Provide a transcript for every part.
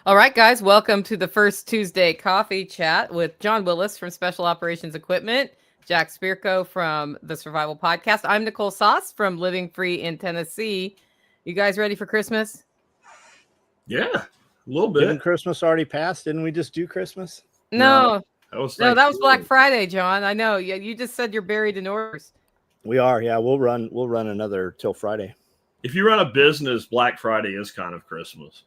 All right, guys, welcome to the first Tuesday coffee chat with John Willis from Special Operations Equipment, Jack Spirko from the Survival Podcast. I'm Nicole Sauce from Living Free in Tennessee. You guys ready for Christmas? Yeah, a little bit. Didn't Christmas already pass? Didn't we just do Christmas? No, that was Black Friday, John. I know. Yeah, you just said you're buried in orders. We are. Yeah, we'll run another till Friday. If you run a business, Black Friday is kind of Christmas.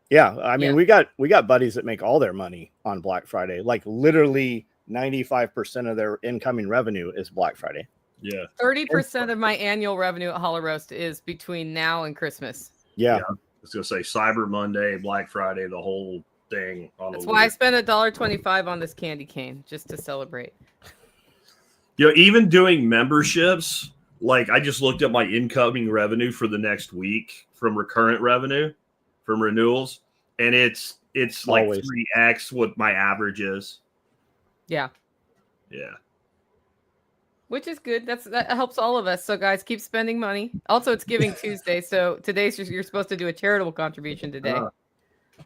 Yeah, I mean, we got buddies that make all their money on Black Friday. Like literally 95% of their incoming revenue is Black Friday. Yeah. 30% of my annual revenue at Hollow Roast is between now and Christmas. Yeah. I was going to say Cyber Monday, Black Friday, the whole thing. That's why I spent $1.25 on this candy cane, just to celebrate. You know, even doing memberships, like I just looked at my incoming revenue for the next week from recurrent revenue, from renewals, and it's like Always 3x what my average is. Yeah. Yeah. Which is good. That helps all of us. So guys, keep spending money. Also, it's Giving Tuesday, so today's you're supposed to do a charitable contribution today.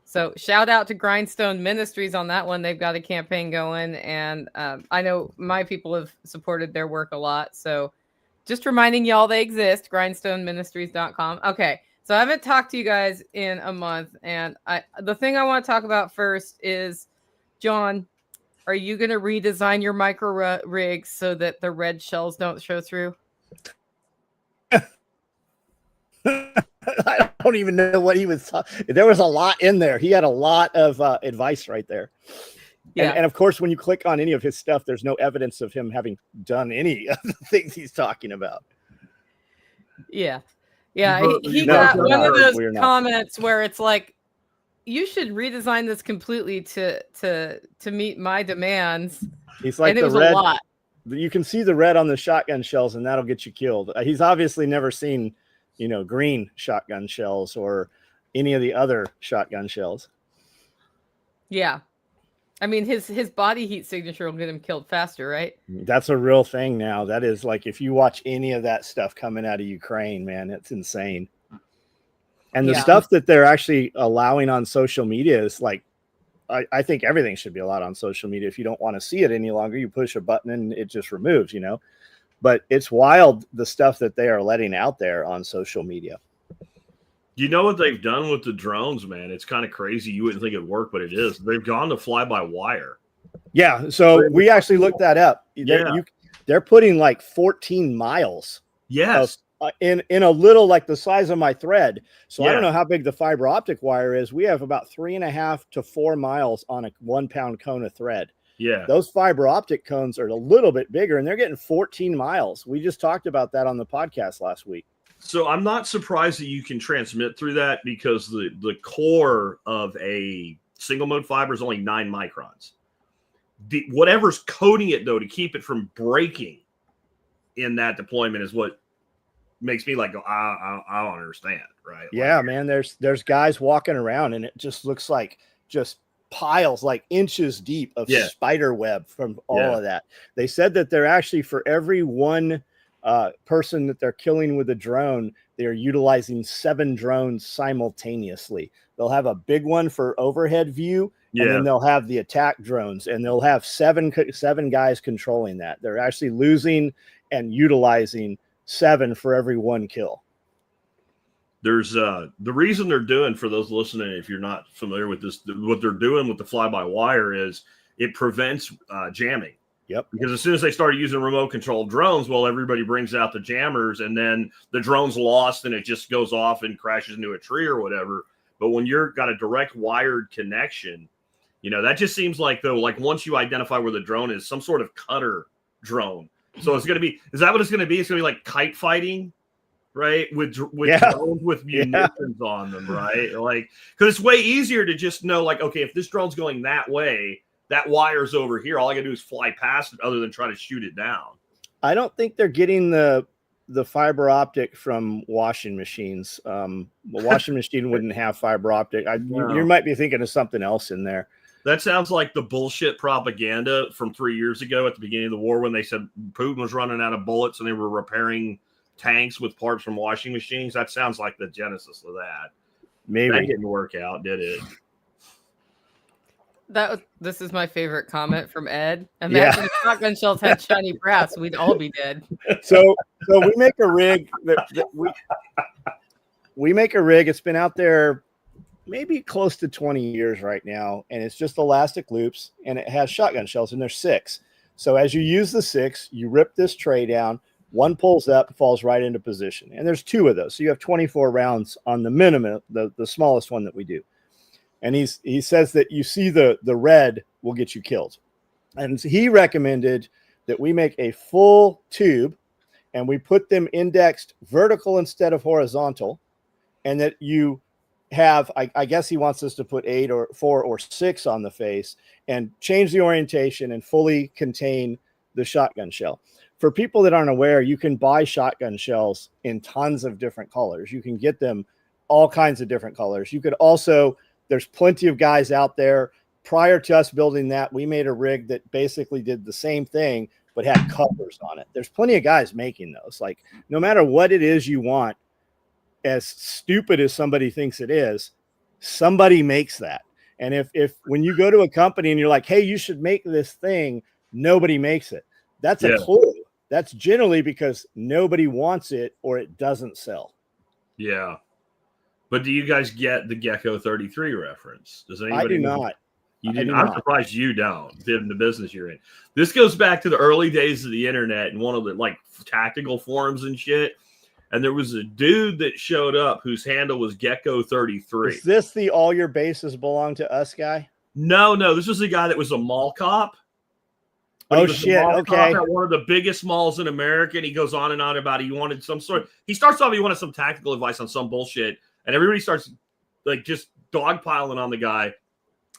So shout out to Grindstone Ministries on that one. They've got a campaign going, and I know my people have supported their work a lot. So just reminding y'all they exist, grindstoneministries.com. Okay, so I haven't talked to you guys in a month, and the thing I want to talk about first is, John, are you going to redesign your micro rigs so that the red shells don't show through? I don't even know what he was talking. There was a lot in there. He had a lot of advice right there. Yeah. And of course, when you click on any of his stuff, there's no evidence of him having done any of the things he's talking about. Yeah. Yeah. He got one of those comments where it's like, you should redesign this completely to meet my demands. He's like, and it was a lot. You can see the red on the shotgun shells, and that'll get you killed. He's obviously never seen, green shotgun shells or any of the other shotgun shells. Yeah. I mean, his body heat signature will get him killed faster, right? That's a real thing now. That is like, if you watch any of that stuff coming out of Ukraine, man, it's insane. And the stuff that they're actually allowing on social media is like, I think everything should be allowed on social media. If you don't want to see it any longer, you push a button and it just removes, But it's wild, the stuff that they are letting out there on social media. You know what they've done with the drones, man? It's kind of crazy. You wouldn't think it'd work, but it is. They've gone to fly-by-wire. Yeah, so we actually looked that up. They're putting like 14 miles. Yes. In a little, like the size of my thread. So I don't know how big the fiber optic wire is. We have about 3.5 to 4 miles on a 1 pound cone of thread. Yeah. Those fiber optic cones are a little bit bigger, and they're getting 14 miles. We just talked about that on the podcast last week. So I'm not surprised that you can transmit through that, because the core of a single mode fiber is only 9 microns. Whatever's coating it, though, to keep it from breaking in that deployment is what makes me like go, I don't understand, right? Yeah, man. There's guys walking around, and it just looks like just piles, like inches deep of spider web from all of that. They said that they're actually, for every one person that they're killing with a drone, they're utilizing 7 drones simultaneously. They'll have a big one for overhead view, and then they'll have the attack drones, and they'll have seven guys controlling that. They're actually losing and utilizing 7 for every 1 kill. There's the reason they're doing, for those listening, if you're not familiar with this, what they're doing with the fly-by-wire is it prevents jamming. Yep. Because as soon as they started using remote controlled drones, well, everybody brings out the jammers, and then the drone's lost and it just goes off and crashes into a tree or whatever. But when you're got a direct wired connection, that just seems like, though, like once you identify where the drone is, some sort of cutter drone. So it's going to be, is that what it's going to be? It's going to be like kite fighting, right? With drones with munitions on them, right? Like, because it's way easier to just know, like, okay, if this drone's going that way, that wire's over here. All I got to do is fly past it, other than try to shoot it down. I don't think they're getting the fiber optic from washing machines. A washing machine wouldn't have fiber optic. You might be thinking of something else in there. That sounds like the bullshit propaganda from 3 years ago at the beginning of the war, when they said Putin was running out of bullets and they were repairing tanks with parts from washing machines. That sounds like the genesis of that. Maybe. That didn't work out, did it? This is my favorite comment from Ed. Imagine if shotgun shells had shiny brass, we'd all be dead. So we make a rig we make a rig. It's been out there maybe close to 20 years right now, and it's just elastic loops, and it has shotgun shells, and there's 6. So as you use the 6, you rip this tray down, one pulls up, falls right into position, and there's 2 of those. So you have 24 rounds on the minimum, the smallest one that we do. And he says that you see the red will get you killed. And he recommended that we make a full tube, and we put them indexed vertical instead of horizontal, and that you have, I guess he wants us to put 8 or 4 or 6 on the face and change the orientation and fully contain the shotgun shell. For people that aren't aware, you can buy shotgun shells in tons of different colors. You can get them all kinds of different colors. You could also, there's plenty of guys out there. Prior to us building that, we made a rig that basically did the same thing, but had covers on it. There's plenty of guys making those. Like, no matter what it is you want, as stupid as somebody thinks it is, somebody makes that. And if when you go to a company and you're like, hey, you should make this thing, nobody makes it. That's a clue. That's generally because nobody wants it or it doesn't sell. Yeah. But do you guys get the Gecko 33 reference? Does anybody? I do not. You do. I'm surprised you don't, given the business you're in. This goes back to the early days of the internet and one of the like tactical forums and shit. And there was a dude that showed up whose handle was Gecko 33. Is this the all your bases belong to us guy? No. This was a guy that was a mall cop. Oh, shit. Okay. At one of the biggest malls in America. And he goes on and on about he wanted some sort. He starts off, he wanted some tactical advice on some bullshit. And everybody starts like just dogpiling on the guy.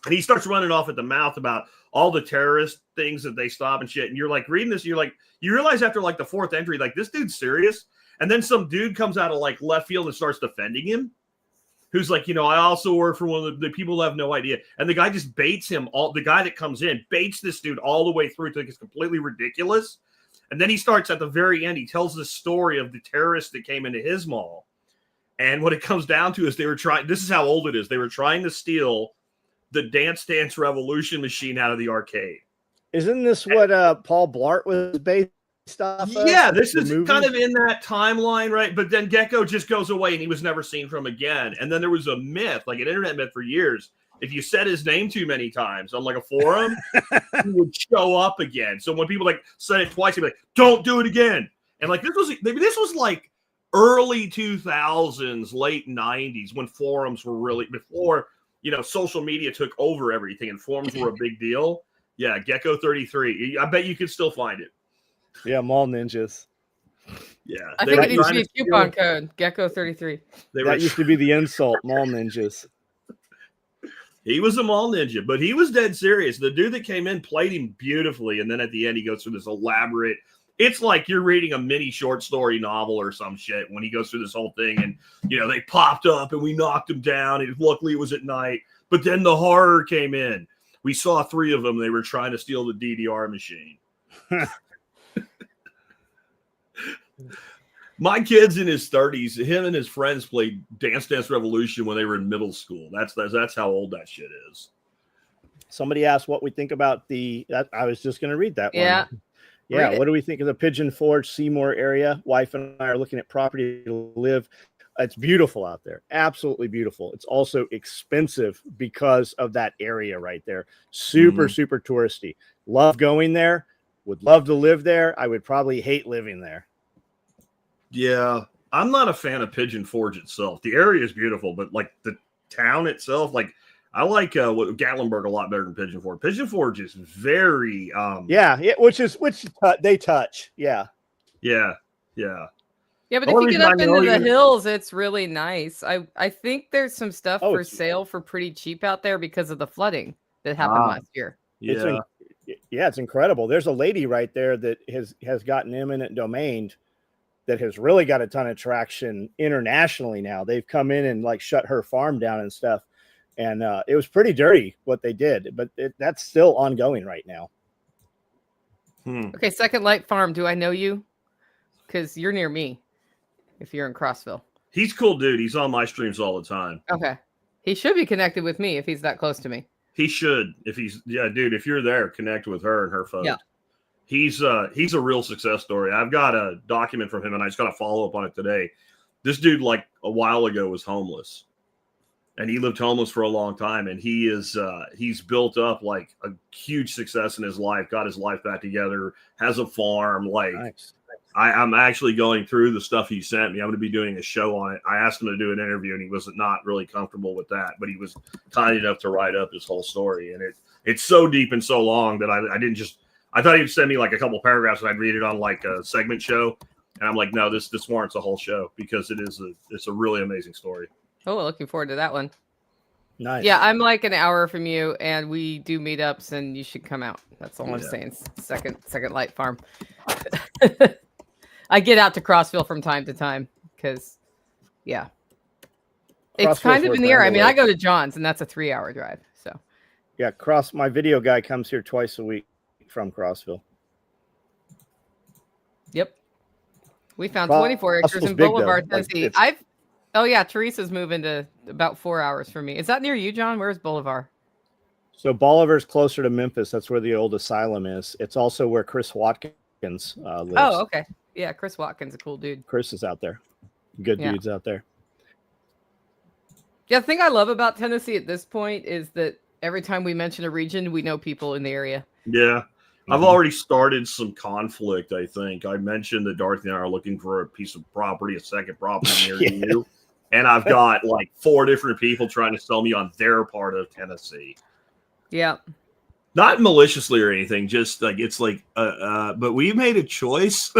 And he starts running off at the mouth about all the terrorist things that they stop and shit. And you're like reading this. You're like, you realize after like the 4th entry, like this dude's serious. And then some dude comes out of like left field and starts defending him. Who's like, I also work for one of the people who have no idea. And the guy just baits him. The guy that comes in baits this dude all the way through. It's completely ridiculous. And then he starts at the very end. He tells the story of the terrorists that came into his mall. And what it comes down to is they were trying, this is how old it is. They were trying to steal the Dance Dance Revolution machine out of the arcade. Isn't this what Paul Blart was based off of? Yeah, this is kind of in that timeline, right? But then Gecko just goes away and he was never seen from again. And then there was a myth, like an internet myth for years. If you said his name too many times on like a forum, he would show up again. So when people like said it twice, he'd be like, don't do it again. And like this was like early 2000s, late 90s when forums were really before, social media took over everything and forums were a big deal. Yeah, Gecko 33. I bet you could still find it. Yeah, Mall Ninjas. Yeah. I think it needs to be a coupon code, Gecko 33. That used to be the insult, Mall Ninjas. He was a mall ninja, but he was dead serious. The dude that came in played him beautifully, and then at the end he goes through this elaborate, it's like you're reading a mini short story novel or some shit when he goes through this whole thing and, they popped up and we knocked him down, and luckily it was at night, but then the horror came in. We saw 3 of them. They were trying to steal the DDR machine. My kid's in his 30s. Him and his friends played Dance Dance Revolution when they were in middle school. That's how old that shit is. Somebody asked what we think about I was just going to read that one. Yeah. What do we think of the Pigeon Forge, Seymour area? Wife and I are looking at property to live. It's beautiful out there. Absolutely beautiful. It's also expensive because of that area right there. Super touristy. Love going there. Would love to live there. I would probably hate living there. Yeah, I'm not a fan of Pigeon Forge itself. The area is beautiful, but like the town itself, like I like Gatlinburg a lot better than Pigeon Forge. Pigeon Forge is very which they touch. Yeah, but if you get up into the hills, it's really nice. I think there's some stuff for sale for pretty cheap out there because of the flooding that happened last year. Yeah, it's incredible. There's a lady right there that has gotten eminent domain that has really got a ton of traction internationally now. They've come in and like shut her farm down and stuff. And it was pretty dirty what they did, but that's still ongoing right now. Okay, Second Light Farm. Do I know you? Because you're near me if you're in Crossville. He's a cool dude. He's on my streams all the time. Okay. He should be connected with me if he's that close to me. He should, if he's dude. If you're there, connect with her and her folks. Yeah. He's a real success story. I've got a document from him, and I just got to follow up on it today. This dude, like a while ago, was homeless, and he lived homeless for a long time. And he's built up like a huge success in his life. Got his life back together. Has a farm. Like, Nice. I'm actually going through the stuff he sent me. I'm going to be doing a show on it. I asked him to do an interview, and he was not really comfortable with that, but he was kind enough to write up his whole story. And it's so deep and so long that I thought he'd send me like a couple paragraphs and I'd read it on like a segment show. And I'm like, no, this warrants a whole show because it's a really amazing story. Oh, looking forward to that one. Nice. Yeah, I'm like an hour from you, and we do meetups, and you should come out. That's all I'm saying. Second Light Farm. I get out to Crossville from time to time because, yeah, it's kind of in the air. I mean, I go to John's, and that's a 3-hour drive. So, yeah, my video guy comes here twice a week from Crossville. Yep. We found 24 acres in Boulevard, Tennessee. Teresa's moving to about 4 hours from me. Is that near you, John? Where's Boulevard? So Bolivar's closer to Memphis. That's where the old asylum is. It's also where Chris Watkins lives. Oh, okay. Yeah, Chris Watkins, a cool dude. Chris is out there. Good dudes out there. Yeah, the thing I love about Tennessee at this point is that every time we mention a region, we know people in the area. Yeah. I've already started some conflict, I think. I mentioned that Dorothy and I are looking for a piece of property, a second property near you. And I've got like 4 different people trying to sell me on their part of Tennessee. Yeah. Not maliciously or anything, just like it's like, but we made a choice.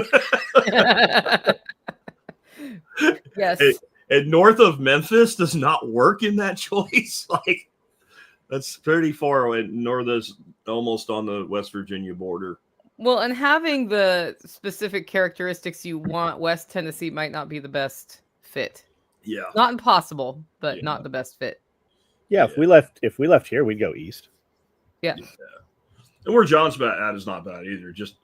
Yes. And north of Memphis does not work in that choice. Like, that's pretty far away. North is almost on the West Virginia border. Well, and having the specific characteristics you want, West Tennessee might not be the best fit. Yeah. Not impossible, but not the best fit. Yeah, if we left here, we'd go east. Yeah. And where John's at is not bad either. Just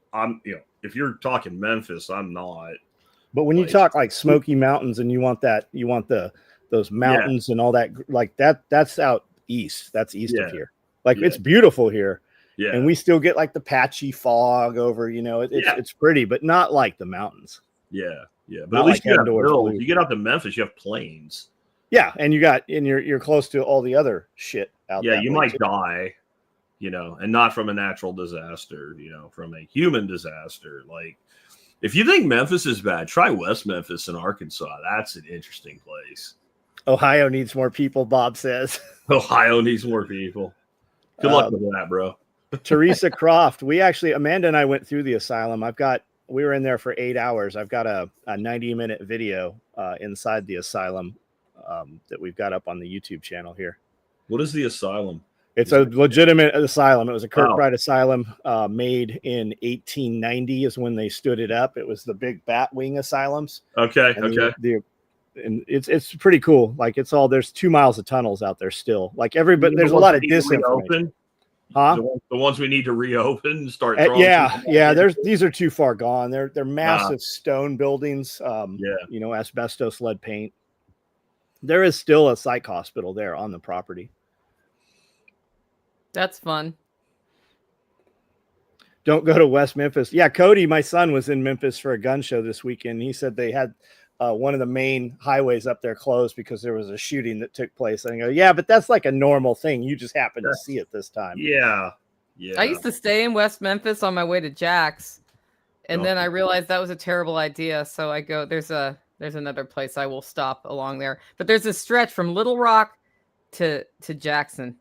if you're talking Memphis, I'm not. But when you talk like Smoky Mountains and you want those mountains and all that, like that's out east. That's east of here. Like it's beautiful here. Yeah. And we still get like the patchy fog over, it's pretty, but not like the mountains. Yeah. Yeah. But not at least like you have hills. you get out to Memphis, you have plains. Yeah. And you're close to all the other shit out there. Yeah, you might die, and not from a natural disaster, from a human disaster. Like, if you think Memphis is bad, try West Memphis in Arkansas. That's an interesting place. Ohio needs more people, Bob says. Ohio needs more people. Good luck with that, bro. Teresa Croft. Amanda and I went through the asylum. We were in there for 8 hours. I've got a 90-minute video inside the asylum that we've got up on the YouTube channel here. What is the asylum? It's a legitimate asylum. It was a Kirkbride asylum made in 1890 is when they stood it up. It was the big bat wing asylums. Okay. And it's pretty cool. Like there's 2 miles of tunnels out there still. Like everybody, there's a lot of disinformation. Huh? The ones we need to reopen and start. These are too far gone. They're massive stone buildings. Asbestos, lead paint. There is still a psych hospital there on the property. That's fun. Don't go to West Memphis. Yeah, Cody, my son, was in Memphis for a gun show this weekend. He said they had one of the main highways up there closed because there was a shooting that took place. And I go, yeah, but that's like a normal thing. You just happen to see it this time. Yeah. I used to stay in West Memphis on my way to Jack's, and then I realized that was a terrible idea. So I go, there's another place I will stop along there. But there's a stretch from Little Rock to Jackson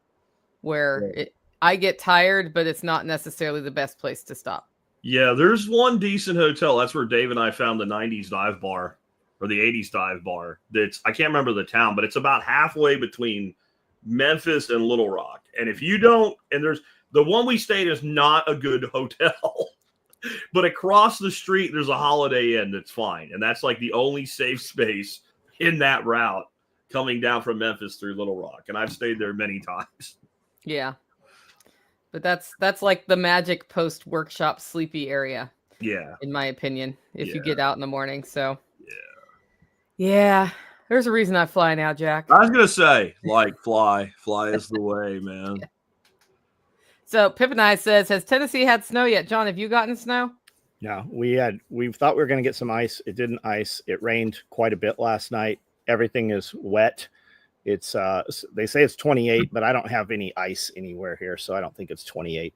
where I get tired, but it's not necessarily the best place to stop. Yeah, there's one decent hotel. That's where Dave and I found the 90s dive bar or the 80s dive bar. I can't remember the town, but it's about halfway between Memphis and Little Rock. And if you don't, and there's the one we stayed is not a good hotel, but across the street, there's a Holiday Inn that's fine. And that's like the only safe space in that route coming down from Memphis through Little Rock. And I've stayed there many times. Yeah. But that's like the magic post-workshop sleepy area. Yeah. In my opinion, if you get out in the morning. So yeah. There's a reason I fly now, Jack. I was going to say, like, fly is the way, man. So Pip and I says, has Tennessee had snow yet? John, have you gotten snow? No, we thought we were going to get some ice. It didn't ice. It rained quite a bit last night. Everything is wet. It's they say it's 28, but I don't have any ice anywhere here, so I don't think it's 28.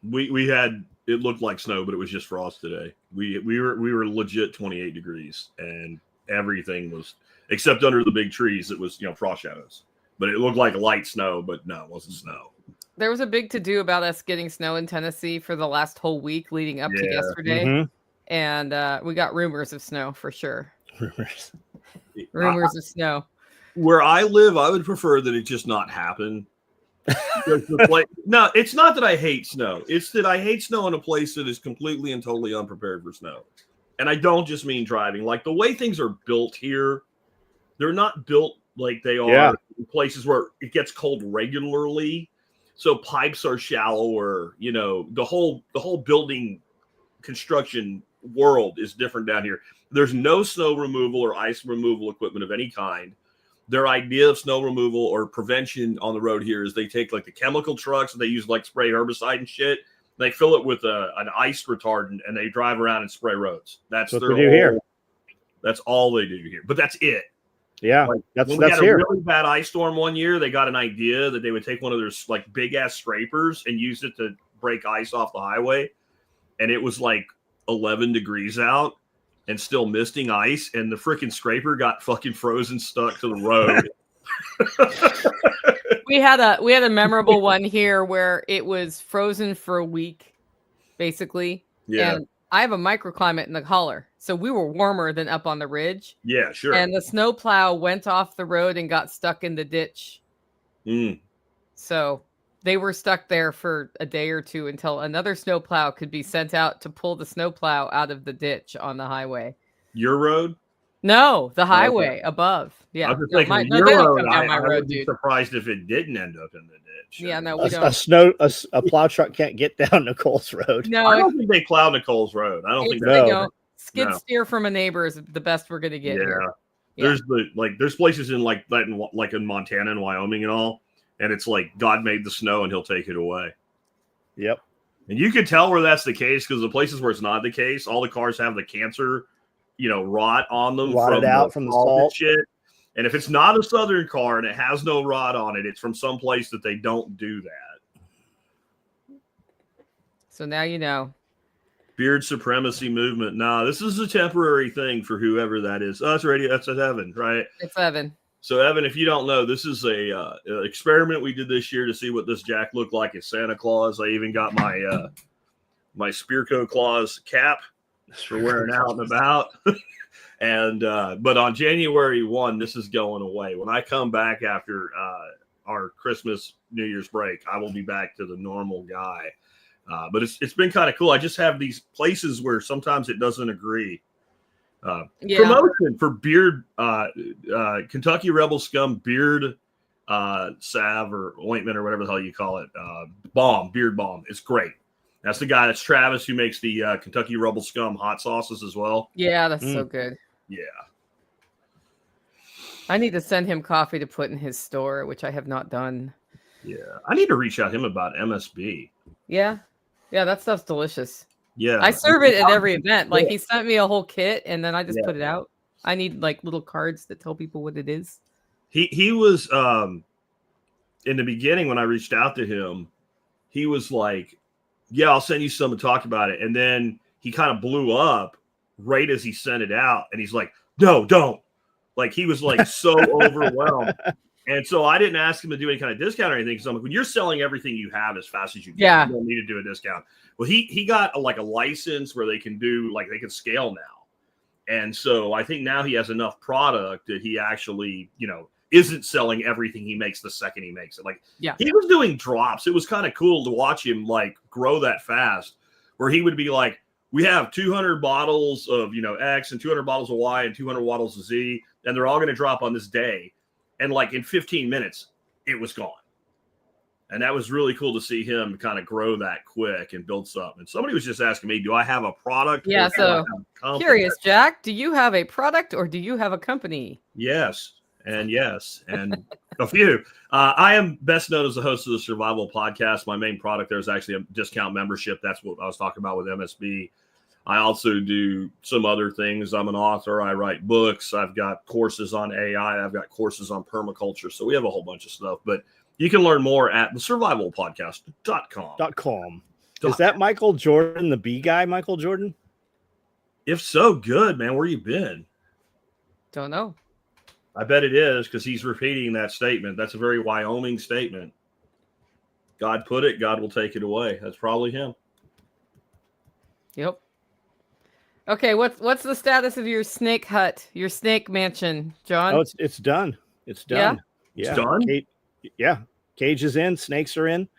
We had, it looked like snow, but it was just frost today. We were legit 28 degrees, and everything was, except under the big trees, it was, frost shadows. But it looked like light snow, but no, it wasn't snow. There was a big to-do about us getting snow in Tennessee for the last whole week leading up to yesterday. Mm-hmm. And we got rumors of snow for sure. Rumors of snow. Where I live, I would prefer that it just not happen. No, it's not that I hate snow. It's that I hate snow in a place that is completely and totally unprepared for snow. And I don't just mean driving. Like the way things are built here, they're not built like they are in places where it gets cold regularly. So pipes are shallower. The whole building construction world is different down here. There's no snow removal or ice removal equipment of any kind. Their idea of snow removal or prevention on the road here is they take like the chemical trucks and they use like spray herbicide and shit. They fill it with an ice retardant and they drive around and spray roads. That's what their they do here. That's all they do here. But that's it. Yeah, like, that's when we had here. a really bad ice storm one year, they got an idea that they would take one of their like big ass scrapers and use it to break ice off the highway. And it was like 11 degrees out and still misting ice, and the freaking scraper got fucking frozen stuck to the road. We had a memorable one here where it was frozen for a week, basically. Yeah. And I have a microclimate in the holler, so we were warmer than up on the ridge. Yeah, sure. And the snowplow went off the road and got stuck in the ditch. So they were stuck there for a day or two until another snowplow could be sent out to pull the snowplow out of the ditch on the highway. Your road? No, the highway above. Yeah, I was thinking they don't come down my road, would be dude. surprised if it didn't end up in the ditch. Yeah, no, we don't. A plow truck can't get down Nicole's road. No, I don't think they plow Nicole's road. I don't think they that. don't. Skid steer from a neighbor is the best we're gonna get here. Yeah. There's places in like in Montana and Wyoming and all, and it's like God made the snow and He'll take it away. Yep. And you can tell where that's the case because the places where it's not the case, all the cars have the cancer, rot on them, rotted out from the salt shit. And if it's not a Southern car and it has no rot on it, it's from some place that they don't do that. So now you know. Beard supremacy movement. Nah, this is a temporary thing for whoever that is. Oh, that's Evan, right? It's Evan. So Evan, if you don't know, this is a experiment we did this year to see what this Jack looked like as Santa Claus. I even got my my Spearco Claus cap for wearing out and about. And but on January 1, this is going away. When I come back after our Christmas New Year's break, I will be back to the normal guy. But it's been kind of cool. I just have these places where sometimes it doesn't agree. Promotion for beard, Kentucky Rebel Scum beard salve or ointment or whatever the hell you call it. Beard balm. It's great. That's the guy. That's Travis who makes the Kentucky Rebel Scum hot sauces as well. Yeah, that's so good. Yeah. I need to send him coffee to put in his store, which I have not done. Yeah. I need to reach out to him about MSB. Yeah. Yeah, that stuff's delicious. Yeah. I serve it at every event. Like he sent me a whole kit and then I just put it out. I need like little cards that tell people what it is. He was in the beginning when I reached out to him, he was like, yeah, I'll send you some and talk about it. And then he kind of blew up right as he sent it out. And he's like, no, don't. Like he was like so overwhelmed. And so I didn't ask him to do any kind of discount or anything. Because I'm like, when you're selling everything you have as fast as you can, you don't need to do a discount. Well, he got a license where they can do they can scale now. And so I think now he has enough product that he actually, isn't selling everything he makes the second he makes it. He was doing drops. It was kind of cool to watch him grow that fast, where he would be like, we have 200 bottles of, X and 200 bottles of Y and 200 bottles of Z, and they're all going to drop on this day. And in 15 minutes, it was gone. And that was really cool to see him kind of grow that quick and build something. And somebody was just asking me, do I have a product? Yeah. So curious, Jack, do you have a product or do you have a company? Yes. And yes. And A few. I am best known as the host of the Survival Podcast. My main product there is actually a discount membership. That's what I was talking about with MSB. I also do some other things. I'm an author. I write books. I've got courses on AI. I've got courses on permaculture. So we have a whole bunch of stuff. But you can learn more at thesurvivalpodcast.com. Is that Michael Jordan, the bee guy, Michael Jordan? If so, good, man. Where you been? Don't know. I bet it is, because he's repeating that statement. That's a very Wyoming statement. God put it, God will take it away. That's probably him. Yep. Okay, what's the status of your snake hut, your snake mansion, John? Oh, it's done. It's done. Yeah. It's done? Cage is in. Snakes are in.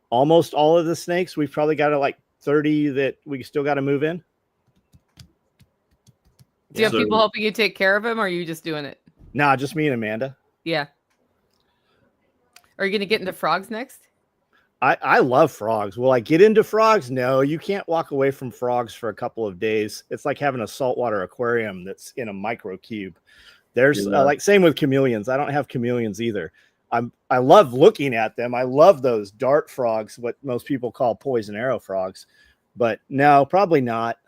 Almost all of the snakes. We've probably got like 30 that we still got to move in. Do you have people helping you take care of them, or are you just doing it? Nah, just me and Amanda. Yeah. Are you going to get into frogs next? I love frogs. Will I get into frogs? No, you can't walk away from frogs for a couple of days. It's like having a saltwater aquarium that's in a micro cube. There's like same with chameleons. I don't have chameleons either. I love looking at them. I love those dart frogs, what most people call poison arrow frogs. But no, probably not.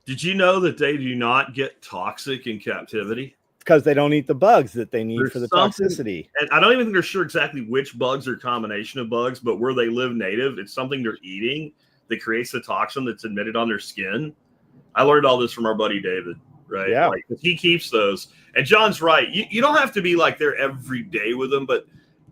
Did you know that they do not get toxic in captivity? Because they don't eat the bugs that they need for the toxicity. And I don't even think they're sure exactly which bugs or combination of bugs, but where they live native, it's something they're eating that creates the toxin that's emitted on their skin. I learned all this from our buddy David, right? Yeah. Like, he keeps those. And John's right. You don't have to be like there every day with them, but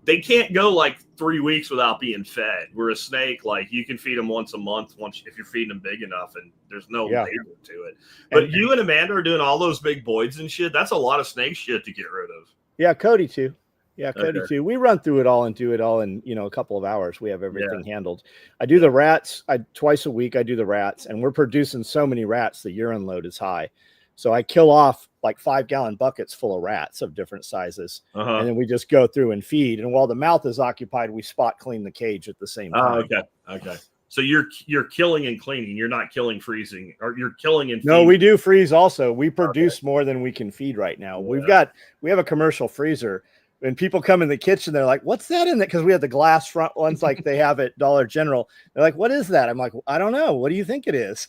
they can't go like 3 weeks without being fed. Where a snake, like, you can feed them once a month if you're feeding them big enough, and there's no labor to it. But you and Amanda are doing all those big voids and shit. That's a lot of snake shit to get rid of. Yeah, Cody too. Yeah, Cody too. We run through it all and do it all in, a couple of hours. We have everything handled. I do the rats. Twice a week I do the rats, and we're producing so many rats the urine load is high. So I kill off like 5-gallon buckets full of rats of different sizes. And then we just go through and feed. And while the mouth is occupied, we spot clean the cage at the same time. Okay. So you're killing and cleaning. You're not killing, freezing, or you're killing and feeding. No, we do freeze also. We produce more than we can feed right now. Yeah. We have a commercial freezer. When people come in the kitchen, they're like, what's that in there? Because we have the glass front ones like they have at Dollar General. They're like, what is that? I'm like, I don't know. What do you think it is?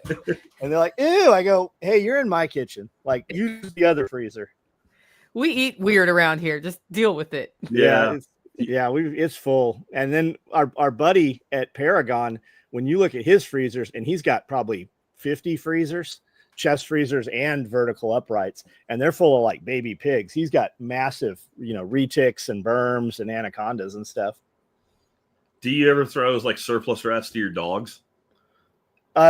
And they're like, ew. I go, hey, you're in my kitchen. Like, use the other freezer. We eat weird around here. Just deal with it. Yeah. It's full. And then our buddy at Paragon, when you look at his freezers, and he's got probably 50 freezers, chest freezers and vertical uprights, and they're full of like baby pigs. He's got massive, retics and berms and anacondas and stuff. Do you ever throw like surplus rats to your dogs?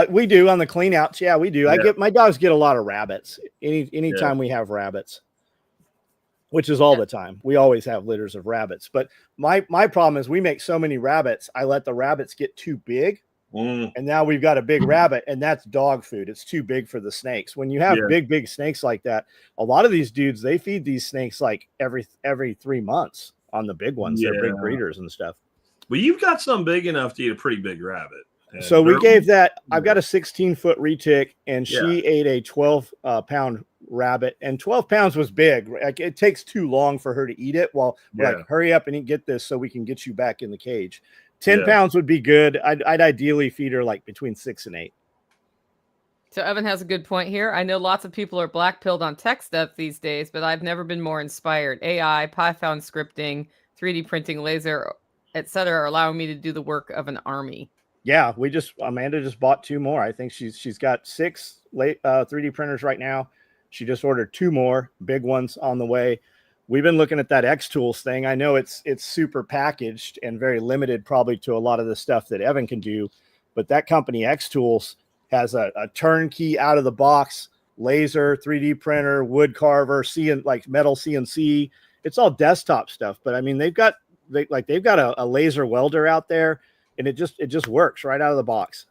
We do on the clean outs. Yeah, we do. Yeah. My dogs get a lot of rabbits. Anytime we have rabbits, which is all the time. We always have litters of rabbits. But my problem is we make so many rabbits, I let the rabbits get too big. And now we've got a big rabbit, and that's dog food. It's too big for the snakes. When you have big snakes like that, a lot of these dudes, they feed these snakes like every 3 months on the big ones. They're big breeders and stuff. Well, you've got some big enough to eat a pretty big rabbit. So we gave that. I've got a 16-foot retic, and she ate a 12-pound rabbit, and 12 pounds was big. Like, it takes too long for her to eat it. Well, we're like, hurry up and get this so we can get you back in the cage. 10 pounds would be good. I'd ideally feed her like between 6 and 8. So Evan has a good point here. I know lots of people are black-pilled on tech stuff these days, but I've never been more inspired. AI, Python scripting, 3D printing, laser, etc. are allowing me to do the work of an army. Yeah, Amanda just bought 2 more. I think she's got 6 3D printers right now. She just ordered 2 more big ones on the way. We've been looking at that X Tools thing. I know it's super packaged and very limited probably to a lot of the stuff that Evan can do, but that company X Tools has a turnkey out of the box laser, 3D printer, wood carver, like metal CNC. It's all desktop stuff, but I mean they've got a laser welder out there, and it just works right out of the box.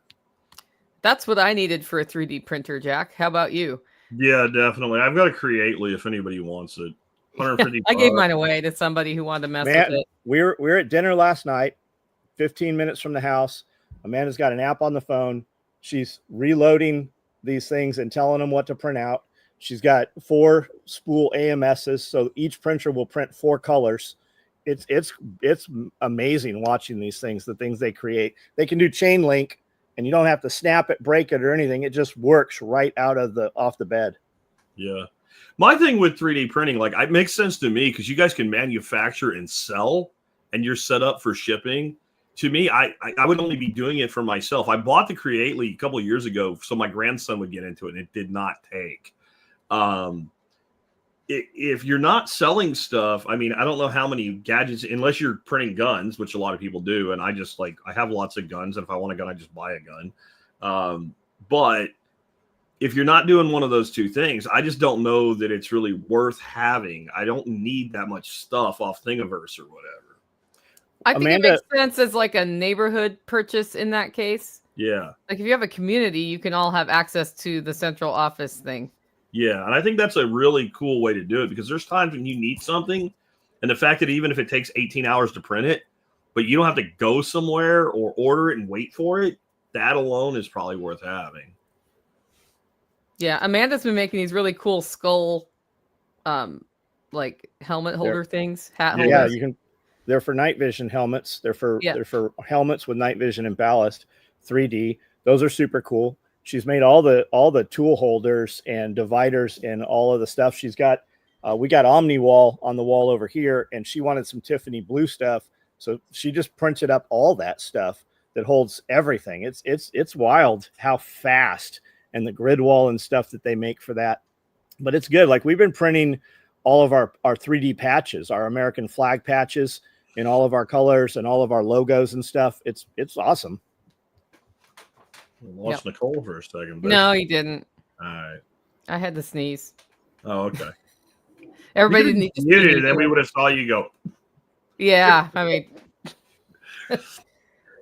That's what I needed for a 3D printer, Jack. How about you? Yeah, definitely. I've got a Creately if anybody wants it. I gave mine away to somebody who wanted to mess with it. We were at dinner last night, 15 minutes from the house. Amanda's got an app on the phone. She's reloading these things and telling them what to print out. She's got 4 spool AMSs, so each printer will print 4 colors. It's amazing watching these things, the things they create. They can do chain link, and you don't have to snap it, break it, or anything. It just works right off the bed. Yeah. My thing with 3D printing, like, it makes sense to me because you guys can manufacture and sell, and you're set up for shipping. To me, I would only be doing it for myself. I bought the Creately a couple of years ago so my grandson would get into it, and it did not take. If you're not selling stuff, I mean, I don't know how many gadgets, unless you're printing guns, which a lot of people do. And I have lots of guns. And if I want a gun, I just buy a gun. But if you're not doing one of those two things, I just don't know that it's really worth having. I don't need that much stuff off Thingiverse or whatever. I think it makes sense as like a neighborhood purchase in that case. Yeah. Like if you have a community, you can all have access to the central office thing. Yeah, and I think that's a really cool way to do it because there's times when you need something, and the fact that even if it takes 18 hours to print it, but you don't have to go somewhere or order it and wait for it, that alone is probably worth having. Yeah, Amanda's been making these really cool skull, like helmet holder things, hat holders. Yeah, you can. They're for night vision helmets. They're for helmets with night vision and ballast, 3D. Those are super cool. She's made all the tool holders and dividers and all of the stuff. She's got, we got Omni wall on the wall over here, and she wanted some Tiffany blue stuff. So she just printed up all that stuff that holds everything. It's wild how fast, and the grid wall and stuff that they make for that. But it's good. Like we've been printing all of our 3D patches, our American flag patches in all of our colors and all of our logos and stuff. It's awesome. Lost Nicole for a second. But... No, you didn't. All right. I had to sneeze. Oh, okay. Everybody didn't need to sneeze. Then we would have saw you go. Yeah, I mean.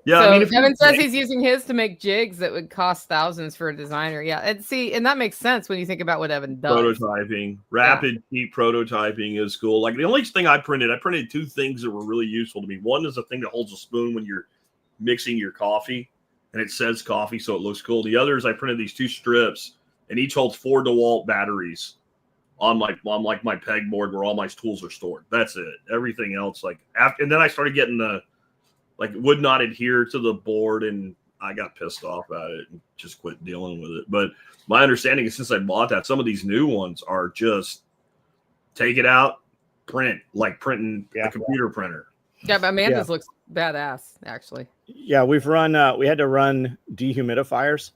Yeah, so I mean, Evan says he's using his to make jigs that would cost thousands for a designer. Yeah, and that makes sense when you think about what Evan does. Prototyping, rapid heat prototyping is cool. Like the only thing I printed 2 things that were really useful to me. One is a thing that holds a spoon when you're mixing your coffee, and it says coffee, so it looks cool. The other is I printed these 2 strips, and each holds 4 DeWalt batteries on my pegboard where all my tools are stored. That's it. Everything else, and then I started getting the would not adhere to the board, and I got pissed off at it and just quit dealing with it. But my understanding is since I bought that, some of these new ones are just take it out, print, like printing a computer printer. Yeah, but Amanda's looks badass, actually. Yeah, we had to run dehumidifiers.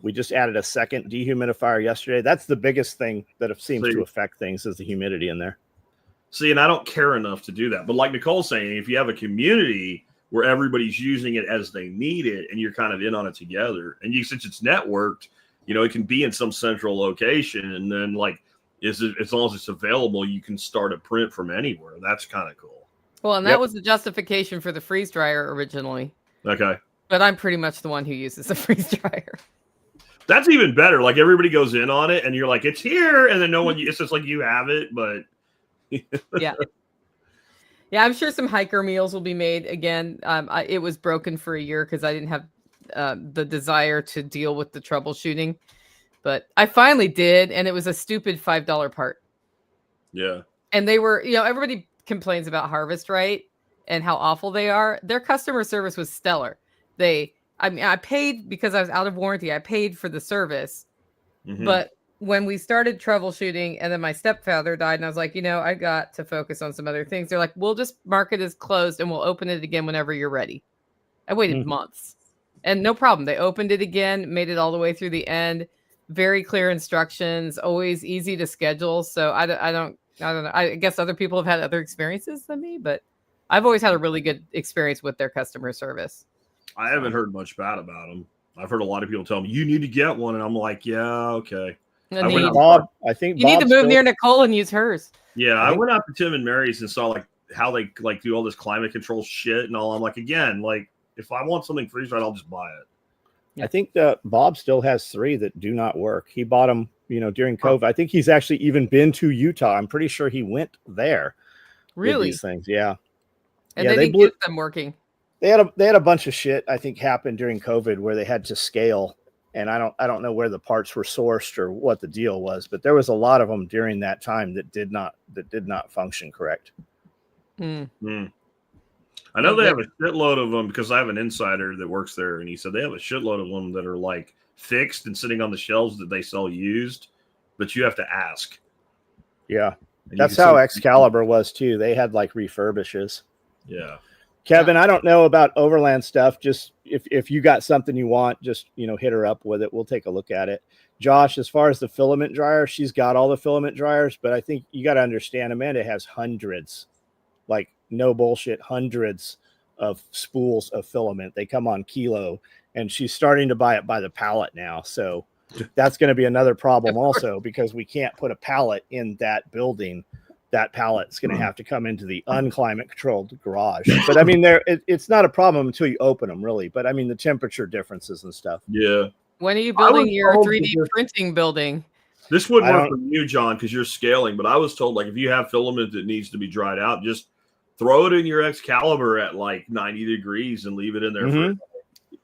We just added a second dehumidifier yesterday. That's the biggest thing that seems to affect things is the humidity in there. See, and I don't care enough to do that. But like Nicole's saying, if you have a community where everybody's using it as they need it and you're kind of in on it together, and since it's networked, it can be in some central location, and then as long as it's available, you can start a print from anywhere. That's kind of cool. Well, and that was the justification for the freeze dryer originally. Okay. But I'm pretty much the one who uses the freeze dryer. That's even better. Like everybody goes in on it and you're like, it's here. And then it's just like you have it, but yeah. Yeah, I'm sure some hiker meals will be made again. It was broken for a year because I didn't have the desire to deal with the troubleshooting. But I finally did, and it was a stupid $5 part. Yeah. And they were, everybody complains about Harvest, right? And how awful they are. Their customer service was stellar. I paid because I was out of warranty. I paid for the service. Mm-hmm. But when we started troubleshooting and then my stepfather died and I was like, I got to focus on some other things. They're like, we'll just mark it as closed and we'll open it again whenever you're ready. I waited months and no problem. They opened it again, made it all the way through the end. Very clear instructions, always easy to schedule. So I don't know. I guess other people have had other experiences than me, but I've always had a really good experience with their customer service. I haven't heard much bad about them. I've heard a lot of people tell me you need to get one. And I'm like, yeah, okay. I think you need to move near Nicole and use hers. Yeah, I went out to Tim and Mary's and saw how they do all this climate control shit and all. I'm like, again, if I want something freeze dried, I'll just buy it. Yeah. I think Bob still has 3 that do not work. He bought them, during COVID. I think he's actually even been to Utah. I'm pretty sure he went there. Really? These things, yeah. And they didn't get them working. They had a bunch of shit I think happened during COVID where they had to scale And I don't know where the parts were sourced or what the deal was, but there was a lot of them during that time that did not function correct. I know they have a shitload of them because I have an insider that works there, and he said they have a shitload of them that are like fixed and sitting on the shelves that they sell used, but you have to ask. Yeah, that's how Excalibur was too. They had like refurbishes. Yeah. Kevin, I don't know about overland stuff. Just if you got something you want, just, hit her up with it. We'll take a look at it. Josh, as far as the filament dryer, she's got all the filament dryers, but I think you got to understand, Amanda has hundreds, like no bullshit, hundreds of spools of filament. They come on kilo, and she's starting to buy it by the pallet now. So that's going to be another problem also, because we can't put a pallet in that building. That pallet's going to have to come into the unclimate controlled garage. But I mean, it's not a problem until you open them, really. But I mean, the temperature differences and stuff. Yeah. When are you building your 3D printing building? This wouldn't work for you, John, because you're scaling. But I was told, like, if you have filament that needs to be dried out, just throw it in your Excalibur at like 90 degrees and leave it in there.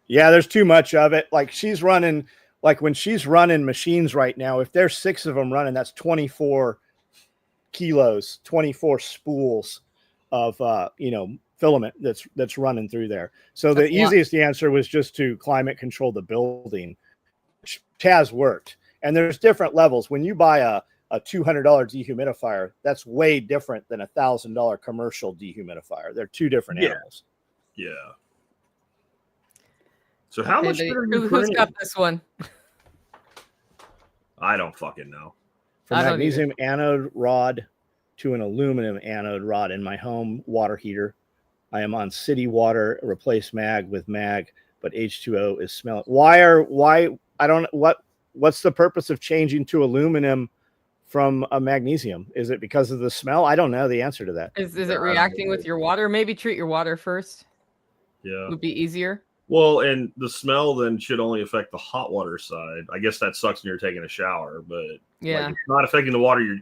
Yeah, there's too much of it. Like when she's running machines right now, if there's 6 of them running, that's 24 kilos, 24 spools of filament that's running through there. So the easiest answer was just to climate control the building, which has worked. And there's different levels. When you buy a $200 dehumidifier, that's way different than a $1,000 commercial dehumidifier. They're two different animals. Yeah. So how much who's got this one? I don't fucking know. From magnesium anode rod to an aluminum anode rod in my home water heater. I am on city water, replace mag with mag, but H2O is smelling. What's the purpose of changing to aluminum from a magnesium? Is it because of the smell? I don't know the answer to that. Is it reacting with your water? Maybe treat your water first. Yeah. Would be easier. Well, and the smell then should only affect the hot water side. I guess that sucks when you're taking a shower, but it's not affecting the water.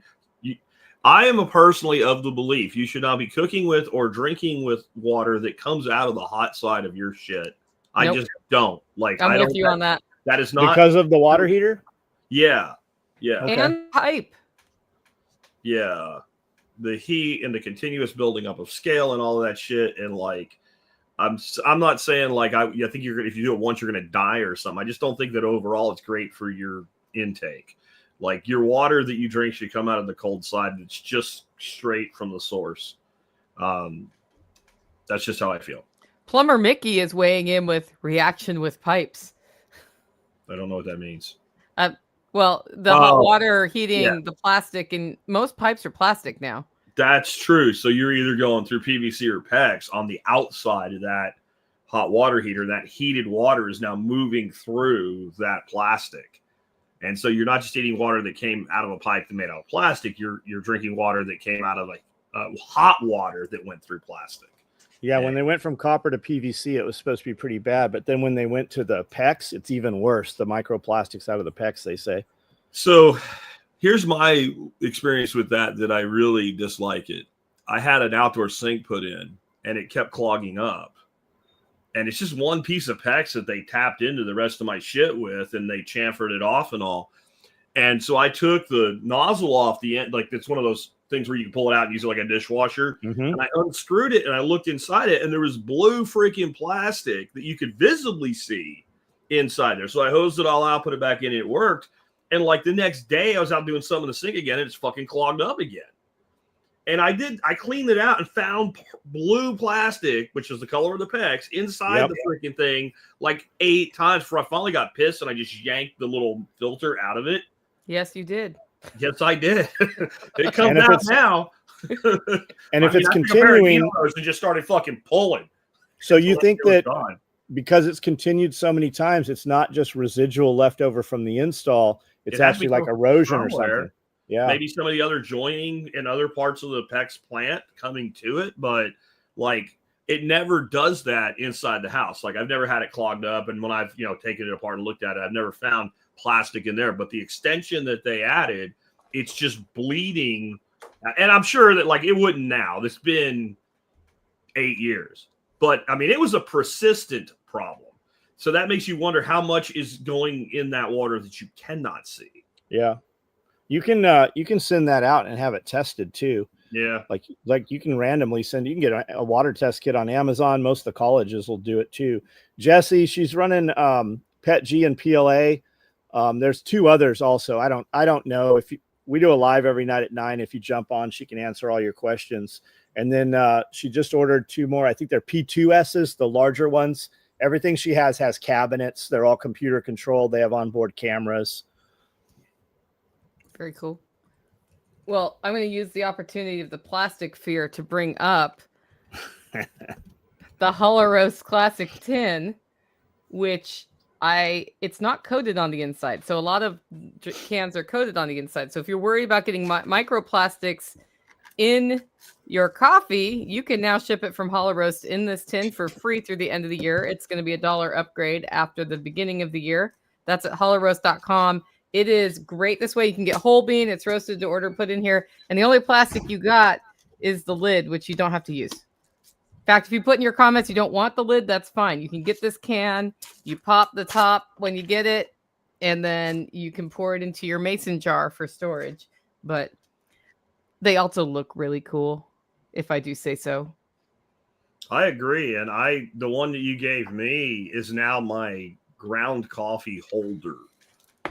I am personally of the belief you should not be cooking with or drinking with water that comes out of the hot side of your shit. I just don't like. I'm with you on that. That is not because of the water heater. Yeah. Okay. And pipe. Yeah, the heat and the continuous building up of scale and all of that shit, and like. I'm not saying like I think if you do it once you're gonna die or something. I just don't think that overall it's great for your intake. Like your water that you drink should come out of the cold side. It's just straight from the source. That's just how I feel. Plumber Mickey is weighing in with reaction with pipes. I don't know what that means. Well, the hot water heating, the plastic, and most pipes are plastic now. That's true. So you're either going through PVC or PEX on the outside of that hot water heater. That heated water is now moving through that plastic. And so you're not just eating water that came out of a pipe that made out of plastic. You're drinking water that came out of like hot water that went through plastic. Yeah, when they went from copper to PVC, it was supposed to be pretty bad. But then when they went to the PEX, it's even worse. The microplastics out of the PEX, they say. So here's my experience with that I really dislike it. I had an outdoor sink put in, and it kept clogging up. And it's just one piece of PEX that they tapped into the rest of my shit with, and they chamfered it off and all. And so I took the nozzle off the end. Like, it's one of those things where you can pull it out and use it like a dishwasher. And I unscrewed it, and I looked inside it, and there was blue freaking plastic that you could visibly see inside there. So I hosed it all out, put it back in, and it worked. And like the next day I was out doing something in the sink again, and it's fucking clogged up again. And I cleaned it out and found blue plastic, which is the color of the PEX, inside the freaking thing like 8 times before I finally got pissed and I just yanked the little filter out of it. Yes, you did. Yes, I did. It comes out now. And if it's continuing, and just started fucking pulling. So you think that because it's continued so many times, it's not just residual leftover from the install. It's actually like erosion or something. Yeah. Maybe some of the other joining in other parts of the PEX plant coming to it, but like it never does that inside the house. Like I've never had it clogged up. And when I've, taken it apart and looked at it, I've never found plastic in there, but the extension that they added, it's just bleeding. And I'm sure that like it wouldn't now. It's been 8 years, but I mean, it was a persistent problem. So that makes you wonder how much is going in that water that you cannot see. Yeah. You can send that out and have it tested too. Yeah. Like you can randomly send, you can get a water test kit on Amazon. Most of the colleges will do it too. Jessie, she's running Pet G and PLA. There's 2 others also. I don't know if we do a live every night at 9. If you jump on, she can answer all your questions. And then she just ordered 2 more. I think they're P2S's, the larger ones. Everything she has cabinets. They're all computer controlled. They have onboard cameras. Very cool. Well, I'm going to use the opportunity of the plastic fear to bring up the Hollow Roast Classic tin, which it's not coated on the inside. So a lot of cans are coated on the inside. So if you're worried about getting microplastics in your coffee, you can now ship it from Hollow Roast in this tin for free through the end of the year. It's going to be a $1 upgrade after the beginning of the year. That's at hollowroast.com. It is great. This way you can get whole bean. It's roasted to order, put in here. And the only plastic you got is the lid, which you don't have to use. In fact, if you put in your comments you don't want the lid, that's fine. You can get this can, you pop the top when you get it, and then you can pour it into your mason jar for storage. But they also look really cool, if I do say so. I agree. And the one that you gave me is now my ground coffee holder.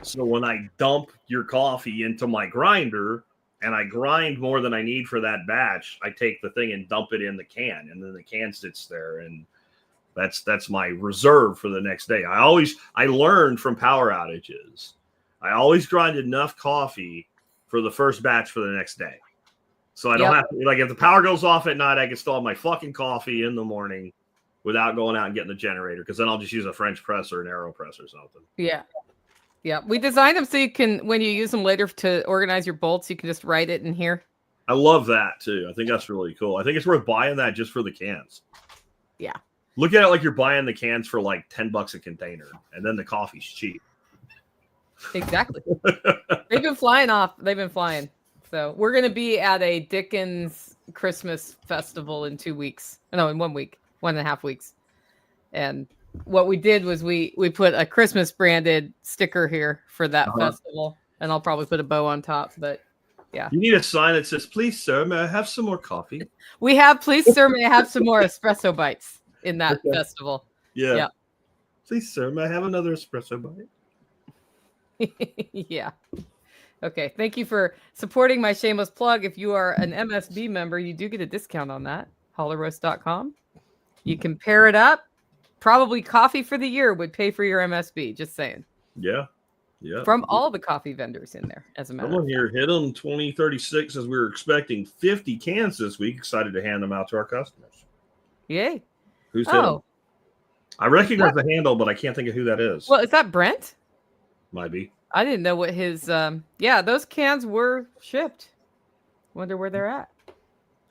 So when I dump your coffee into my grinder and I grind more than I need for that batch, I take the thing and dump it in the can, and then the can sits there, and that's my reserve for the next day. I learned from power outages. I always grind enough coffee for the first batch for the next day. So I don't have to, like, if the power goes off at night, I can still have my fucking coffee in the morning without going out and getting the generator, because then I'll just use a French press or an AeroPress or something. Yeah. Yeah, we designed them so you can, when you use them later to organize your bolts, you can just write it in here. I love that too. I think that's really cool. I think it's worth buying that just for the cans. Yeah. Look at it like you're buying the cans for like $10 a container, and then the coffee's cheap. Exactly. They've been flying off. They've been flying. So we're going to be at a Dickens Christmas festival in 2 weeks. No, in 1 week, 1.5 weeks. And what we did was we put a Christmas branded sticker here for that festival, and I'll probably put a bow on top. But yeah, you need a sign that says, "Please, sir, may I have some more coffee?" We have, "Please, sir, may I have some more espresso bites" in that festival. Yeah. Please, sir, may I have another espresso bite? Yeah. Okay. Thank you for supporting my shameless plug. If you are an MSB member, you do get a discount on that. hollowroast.com. You can pair it up. Probably coffee for the year would pay for your MSB. Just saying. Yeah. Yeah. From all the coffee vendors in there, as a matter of fact. Here, hit them 2036 as we were expecting 50 cans this week. Excited to hand them out to our customers. Yay. Who's hit them? I recognize the handle, but I can't think of who that is. Well, is that Brent? Might be. I didn't know what his those cans were shipped. Wonder where they're at.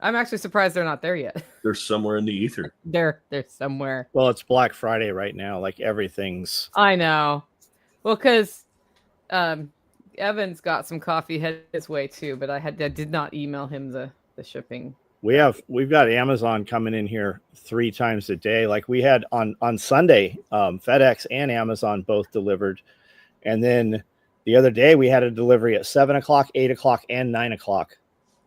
I'm actually surprised they're not there yet. They're somewhere in the ether. They're somewhere. Well, it's Black Friday right now. Like everything's. I know. Well, because Evan's got some coffee headed his way too, but I did not email him the shipping. We've got Amazon coming in here 3 times a day. Like we had on Sunday, FedEx and Amazon both delivered, and then the other day we had a delivery at 7 o'clock, 8 o'clock, and 9 o'clock.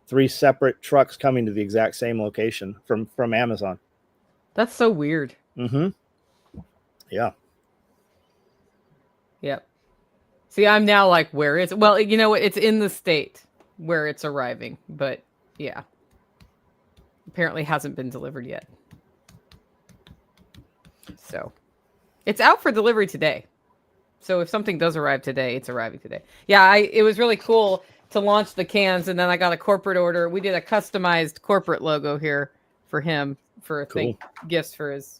3 separate trucks coming to the exact same location from Amazon. That's so weird. Mm-hmm. Yeah. Yep. See, I'm now like, where is it? Well, you know what? It's in the state where it's arriving, but yeah. Apparently hasn't been delivered yet. So it's out for delivery today. So if something does arrive today, it's arriving today. Yeah, it was really cool to launch the cans, and then I got a corporate order. We did a customized corporate logo here for him for gifts for his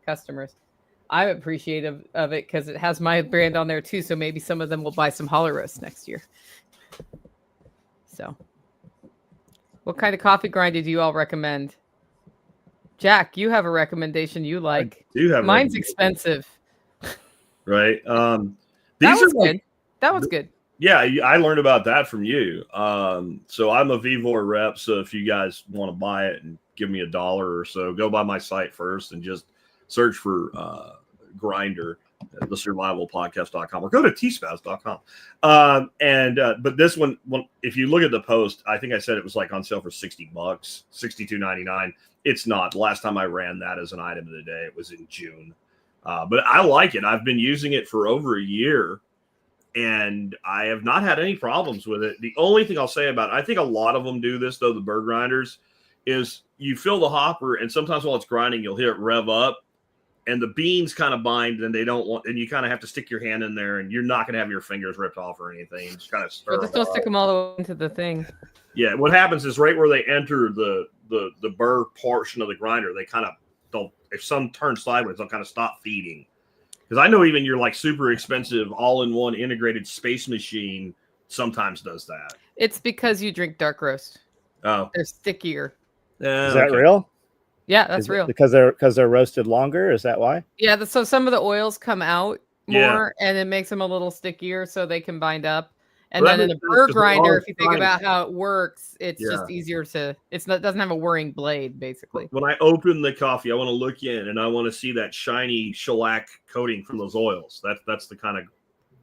customers. I'm appreciative of it because it has my brand on there too. So maybe some of them will buy some Hollow Roast next year. So, what kind of coffee grinder do you all recommend? Jack, you have a recommendation you like. I do have. Mine's expensive. Right. That was good. That was good. Yeah, I learned about that from you. So I'm a Vivor rep. So if you guys want to buy it and give me $1 or so, go by my site first and just search for grinder, thesurvivalpodcast.com, or go to tspaz.com. But this one, if you look at the post, I think I said it was like on sale for $60, $62.99. It's not. The last time I ran that as an item of the day, it was in June. But I like it. I've been using it for over a year, and I have not had any problems with it. The only thing I'll say about it, I think a lot of them do this, though, the burr grinders, is you fill the hopper, and sometimes while it's grinding, you'll hear it rev up, and the beans kind of bind, and they don't want, and you kind of have to stick your hand in there, and you're not going to have your fingers ripped off or anything. You just kind of stir. But just don't stick them all the way into the thing. Yeah, what happens is right where they enter the burr portion of the grinder, they kind of don't. If some turn sideways, they'll kind of stop feeding. Because I know even your like super expensive all-in-one integrated space machine sometimes does that. It's because you drink dark roast. Oh, They're stickier. Is that real? Yeah, that's real. Because they're roasted longer. Is that why? Yeah, so some of the oils come out more, and it makes them a little stickier, so they can bind up. And then in a burr grinder, if you think about how it works, it's just easier to. Doesn't have a whirring blade, basically. When I open the coffee, I want to look in, and I want to see that shiny shellac coating from those oils. That's the kind of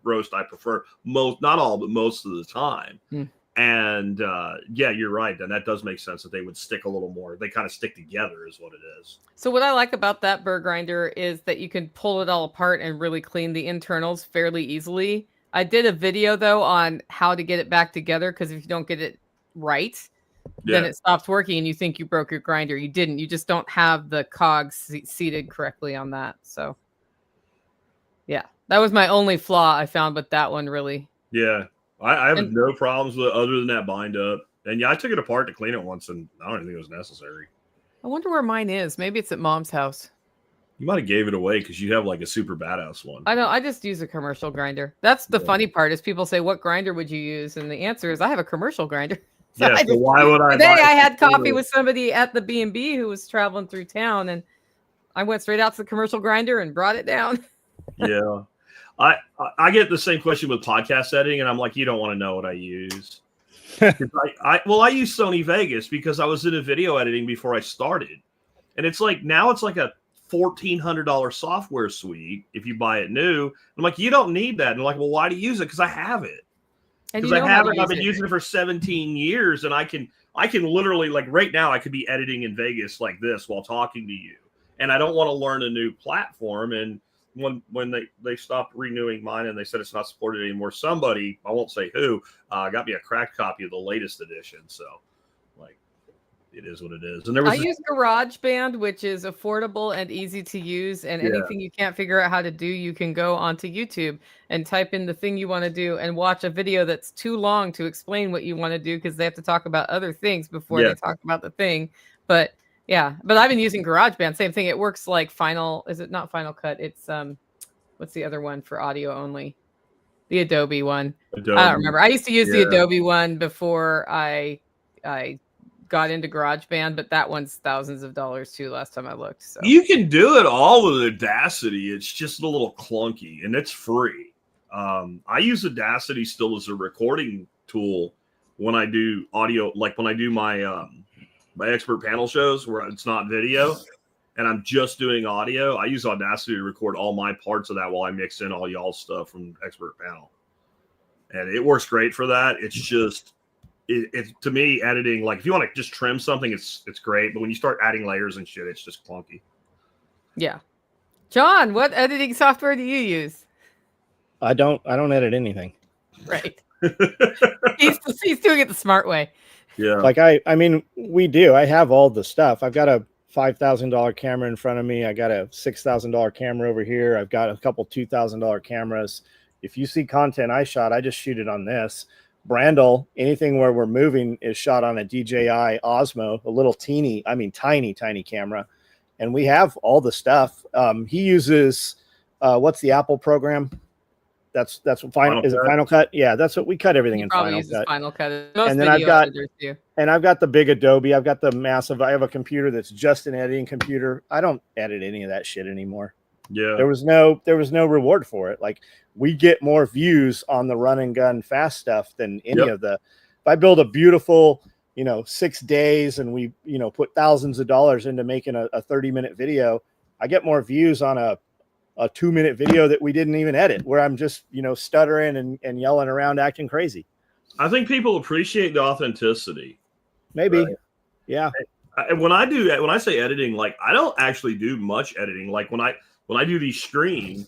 roast I prefer. Not all, but most of the time. And yeah, you're right. And that does make sense that they would stick a little more. They kind of stick together is what it is. So what I like about that burr grinder is that you can pull it all apart and really clean the internals fairly easily. I did a video, though, on how to get it back together, because if you don't get it right, then it stops working and you think you broke your grinder. You didn't. You just don't have the cogs seated correctly on that. So, yeah, that was my only flaw I found with that one, really. Yeah. I have no problems with it other than that bind up. And yeah, I took it apart to clean it once, and I don't even think it was necessary. I wonder where mine is. Maybe it's at Mom's house. You might have gave it away because you have like a super badass one. I know. I just use a commercial grinder. That's the funny part is people say, what grinder would you use? And the answer is I have a commercial grinder. So yeah, so why would I? Today I had coffee with somebody at the B&B who was traveling through town, and I went straight out to the commercial grinder and brought it down. Yeah. I get the same question with podcast editing, and I'm like, you don't want to know what I use. I use Sony Vegas because I was in a video editing before I started. And it's like, now it's like a $1,400 software suite if you buy it new. I'm like, you don't need that. And I'm like, well, why do you use it? Because I have it. Because I have it. I've been using it for 17 years, and I can literally, like right now, I could be editing in Vegas like this while talking to you. And I don't want to learn a new platform. And when they stopped renewing mine and they said it's not supported anymore, somebody, I won't say who, got me a cracked copy of the latest edition. So, like, it is what it is. And I use GarageBand, which is affordable and easy to use. And anything you can't figure out how to do, you can go onto YouTube and type in the thing you want to do and watch a video that's too long to explain what you want to do, because they have to talk about other things before they talk about the thing. But I've been using GarageBand. Same thing. It works like is it not Final Cut? It's what's the other one for audio only? The Adobe one. I don't remember. I used to use the Adobe one before I got into GarageBand, but that one's thousands of dollars too last time I looked. So you can do it all with Audacity. It's just a little clunky, and it's free. I use Audacity still as a recording tool when I do audio, like when I do my expert panel shows where it's not video and I'm just doing audio. I use Audacity to record all my parts of that while I mix in all y'all's stuff from expert panel. And it works great for that. It's just, it's to me, editing, like if you want to just trim something, it's great. But when you start adding layers and shit, it's just clunky. Yeah. John, what editing software do you use? I don't edit anything. Right. he's doing it the smart way. Yeah. Like I mean, we do. I have all the stuff. I've got a $5,000 camera in front of me. I got a $6,000 camera over here. I've got a couple $2,000 cameras. If you see content I shot, I just shoot it on this. Brandel, anything where we're moving is shot on a DJI Osmo, a little tiny camera. And we have all the stuff. He uses, what's the Apple program? That's what Final is. It Final Cut? Yeah, that's what we cut everything in Final Cut. Final Cut. And then I've got the big Adobe. I've got the massive. I have a computer that's just an editing computer. I don't edit any of that shit anymore. Yeah, there was no reward for it. Like, we get more views on the run and gun fast stuff than any of the. If I build a beautiful, 6 days and we, put thousands of dollars into making a 30-minute video, I get more views on a a 2-minute video that we didn't even edit, where I'm just, stuttering and yelling around, acting crazy. I think people appreciate the authenticity. Maybe. Right? Yeah. When I say editing, like I don't actually do much editing. Like when I do these streams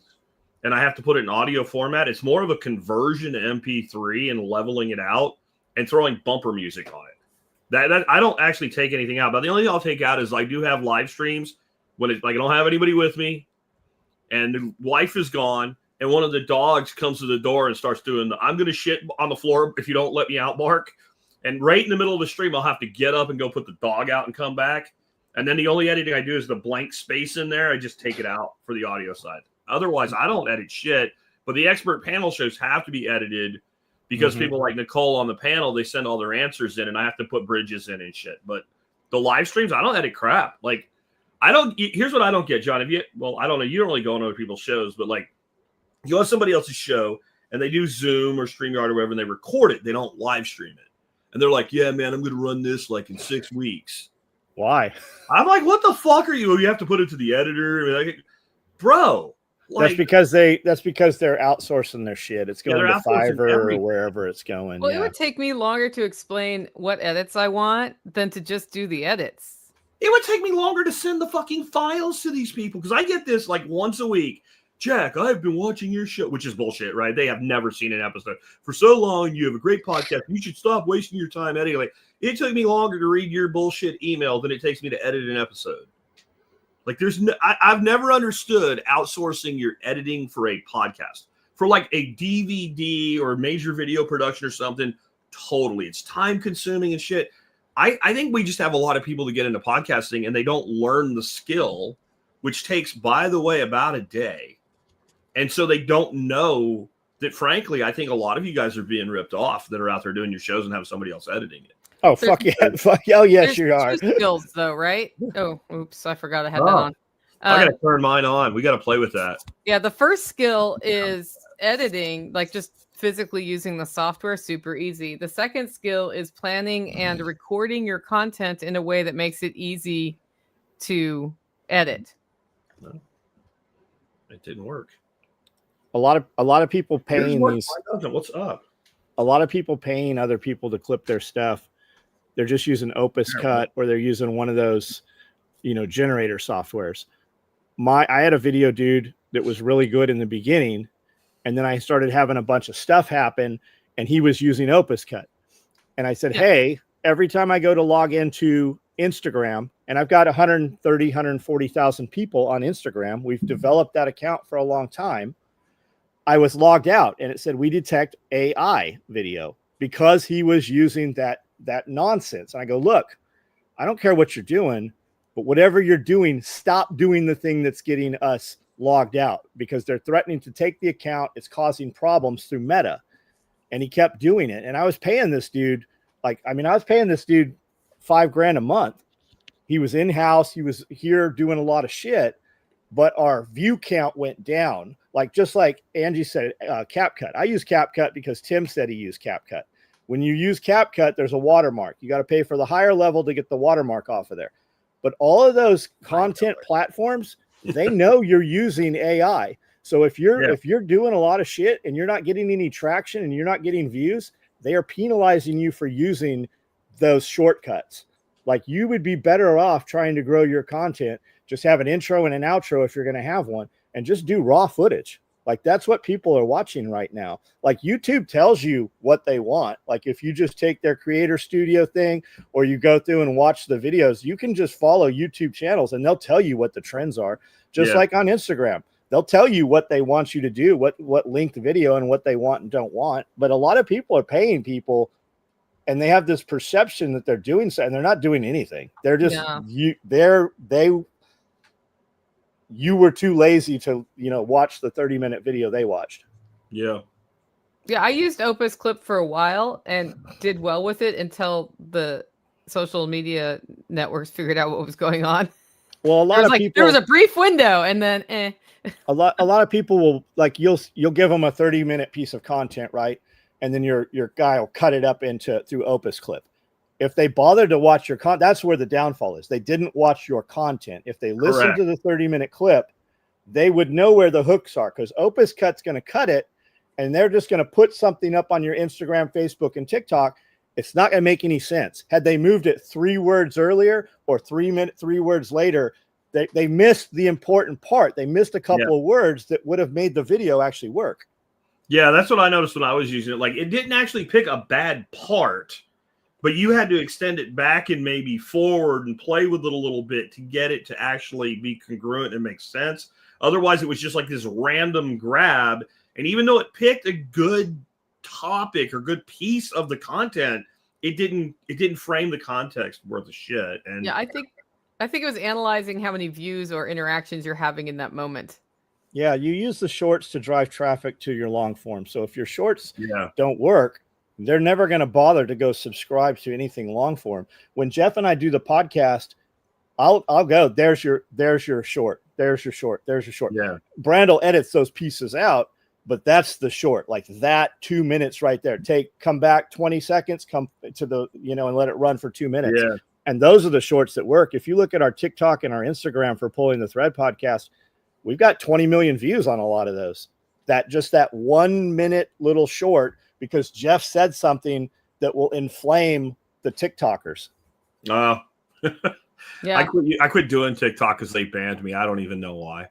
and I have to put it in audio format, it's more of a conversion to MP3 and leveling it out and throwing bumper music on it. That I don't actually take anything out. But the only thing I'll take out is I do have live streams when I don't have anybody with me and the wife is gone and one of the dogs comes to the door and starts doing I'm going to shit on the floor if you don't let me out bark. And right in the middle of the stream, I'll have to get up and go put the dog out and come back. And then the only editing I do is the blank space in there. I just take it out for the audio side. Otherwise, I don't edit shit. But the expert panel shows have to be edited because people like Nicole on the panel, they send all their answers in and I have to put bridges in and shit. But the live streams, I don't edit crap. Like, here's what I don't get, John. I don't know. You don't really go on other people's shows, but like you go on somebody else's show and they do Zoom or StreamYard or whatever and they record it. They don't live stream it. And they're like, yeah, man, I'm going to run this like in 6 weeks. Why? I'm like, what the fuck are you? You have to put it to the editor. I mean, like, bro. Like, that's because they're outsourcing their shit. It's going to Fiverr or wherever it's going. Well, it would take me longer to explain what edits I want than to just do the edits. It would take me longer to send the fucking files to these people because I get this like once a week. Jack, I've been watching your show, which is bullshit, right? They have never seen an episode. For so long, you have a great podcast. You should stop wasting your time editing. Like, it took me longer to read your bullshit email than it takes me to edit an episode. Like, I've never understood outsourcing your editing for a podcast. For like a DVD or major video production or something, totally. It's time consuming and shit. I think we just have a lot of people to get into podcasting and they don't learn the skill, which takes, by the way, about a day. And so they don't know that, frankly, I think a lot of you guys are being ripped off that are out there doing your shows and have somebody else editing it. Oh, fuck yeah. Oh, yes, you are. Skills, though, right? Oh, oops. I forgot I had that on. I got to turn mine on. We got to play with that. Yeah, the first skill is editing, like just physically using the software, super easy. The second skill is planning and recording your content in a way that makes it easy to edit. No, it didn't work. A lot of people paying these. What's up? A lot of people paying other people to clip their stuff. They're just using Opus Cut or they're using one of those, generator softwares. I had a video dude that was really good in the beginning, and then I started having a bunch of stuff happen, and he was using Opus Cut. And I said, hey, every time I go to log into Instagram, and I've got 140,000 people on Instagram. We've developed that account for a long time. I was logged out and it said, we detect AI video because he was using that nonsense. And I go, look, I don't care what you're doing, but whatever you're doing, stop doing the thing that's getting us logged out because they're threatening to take the account. It's causing problems through Meta. And he kept doing it. And I was paying this dude, I was paying this dude $5,000 a month. He was in-house. He was here doing a lot of shit, but our view count went down. Just like Angie said, CapCut. I use CapCut because Tim said he used CapCut. When you use CapCut, there's a watermark. You got to pay for the higher level to get the watermark off of there. But all of those content platforms, they know you're using AI. So if you're doing a lot of shit and you're not getting any traction and you're not getting views, they are penalizing you for using those shortcuts. Like, you would be better off trying to grow your content. Just have an intro and an outro if you're going to have one, and just do raw footage. Like, that's what people are watching right now. Like, YouTube tells you what they want. Like, if you just take their creator studio thing or you go through and watch the videos, you can just follow YouTube channels and they'll tell you what the trends are. Just like on Instagram, they'll tell you what they want you to do, what linked video and what they want and don't want. But a lot of people are paying people and they have this perception that they're doing so, and they're not doing anything. They're just, you were too lazy to, watch the 30-minute video they watched. Yeah. Yeah, I used Opus Clip for a while and did well with it until the social media networks figured out what was going on. Well, there was a brief window and then a lot of people will, you'll give them a 30-minute piece of content, right? And then your guy will cut it up through Opus Clip. If they bother to watch your content, that's where the downfall is. They didn't watch your content. If they listen to the 30-minute clip, they would know where the hooks are, because Opus Cut's going to cut it, and they're just going to put something up on your Instagram, Facebook, and TikTok. It's not going to make any sense. Had they moved it 3 words earlier or 3 words later, they missed the important part. They missed a couple of words that would have made the video actually work. Yeah, that's what I noticed when I was using it. Like, it didn't actually pick a bad part, but you had to extend it back and maybe forward and play with it a little bit to get it to actually be congruent and make sense. Otherwise, it was just like this random grab. And even though it picked a good topic or good piece of the content, it didn't frame the context worth of shit. And yeah, I think it was analyzing how many views or interactions you're having in that moment. Yeah, you use the shorts to drive traffic to your long form. So if your shorts don't work, they're never going to bother to go subscribe to anything long form. When Jeff and I do the podcast, I'll go, there's your short. There's your short. There's your short. Yeah. Brandel edits those pieces out, but that's the short, like that 2 minutes right there. Come back 20 seconds, come to the, and let it run for 2 minutes. Yeah. And those are the shorts that work. If you look at our TikTok and our Instagram for Pulling the Thread podcast, we've got 20 million views on a lot of those. That 1 minute little short, because Jeff said something that will inflame the TikTokers. Yeah. I quit doing TikTok because they banned me. I don't even know why.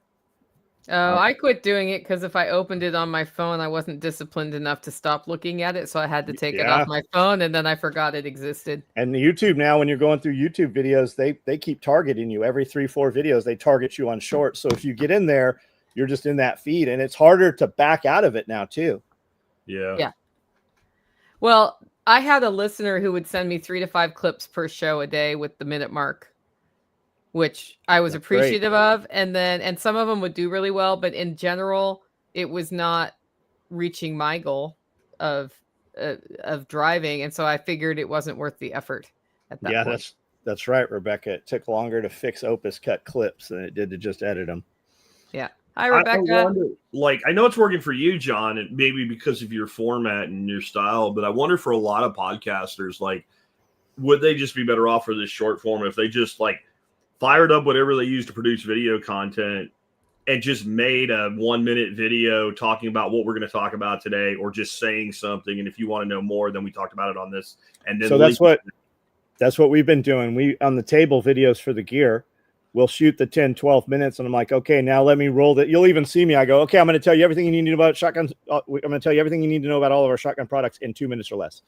Oh, I quit doing it because if I opened it on my phone, I wasn't disciplined enough to stop looking at it. So I had to take it off my phone, and then I forgot it existed. And YouTube now, when you're going through YouTube videos, they keep targeting you. Every 3-4 videos, they target you on shorts. So if you get in there, you're just in that feed, and it's harder to back out of it now too. Yeah. Yeah. Well, I had a listener who would send me 3 to 5 clips per show a day with the minute mark, which I was appreciative of. And some of them would do really well, but in general, it was not reaching my goal of driving. And so I figured it wasn't worth the effort at that point. That's right, Rebecca. It took longer to fix Opus Cut clips than it did to just edit them. Yeah. Hi, Rebecca. I know it's working for you, John, and maybe because of your format and your style, but I wonder for a lot of podcasters, would they just be better off for this short form if they just fired up whatever they use to produce video content and just made a 1 minute video talking about what we're going to talk about today, or just saying something. And if you want to know more, then we talked about it on this. And then so that's what we've been doing. We, on the table videos for the gear, we'll shoot the 10, 12 minutes. And I'm like, okay, now let me roll that. You'll even see me. I go, okay, I'm going to tell you everything you need to know about shotguns. I'm going to tell you everything you need to know about all of our shotgun products in 2 minutes or less.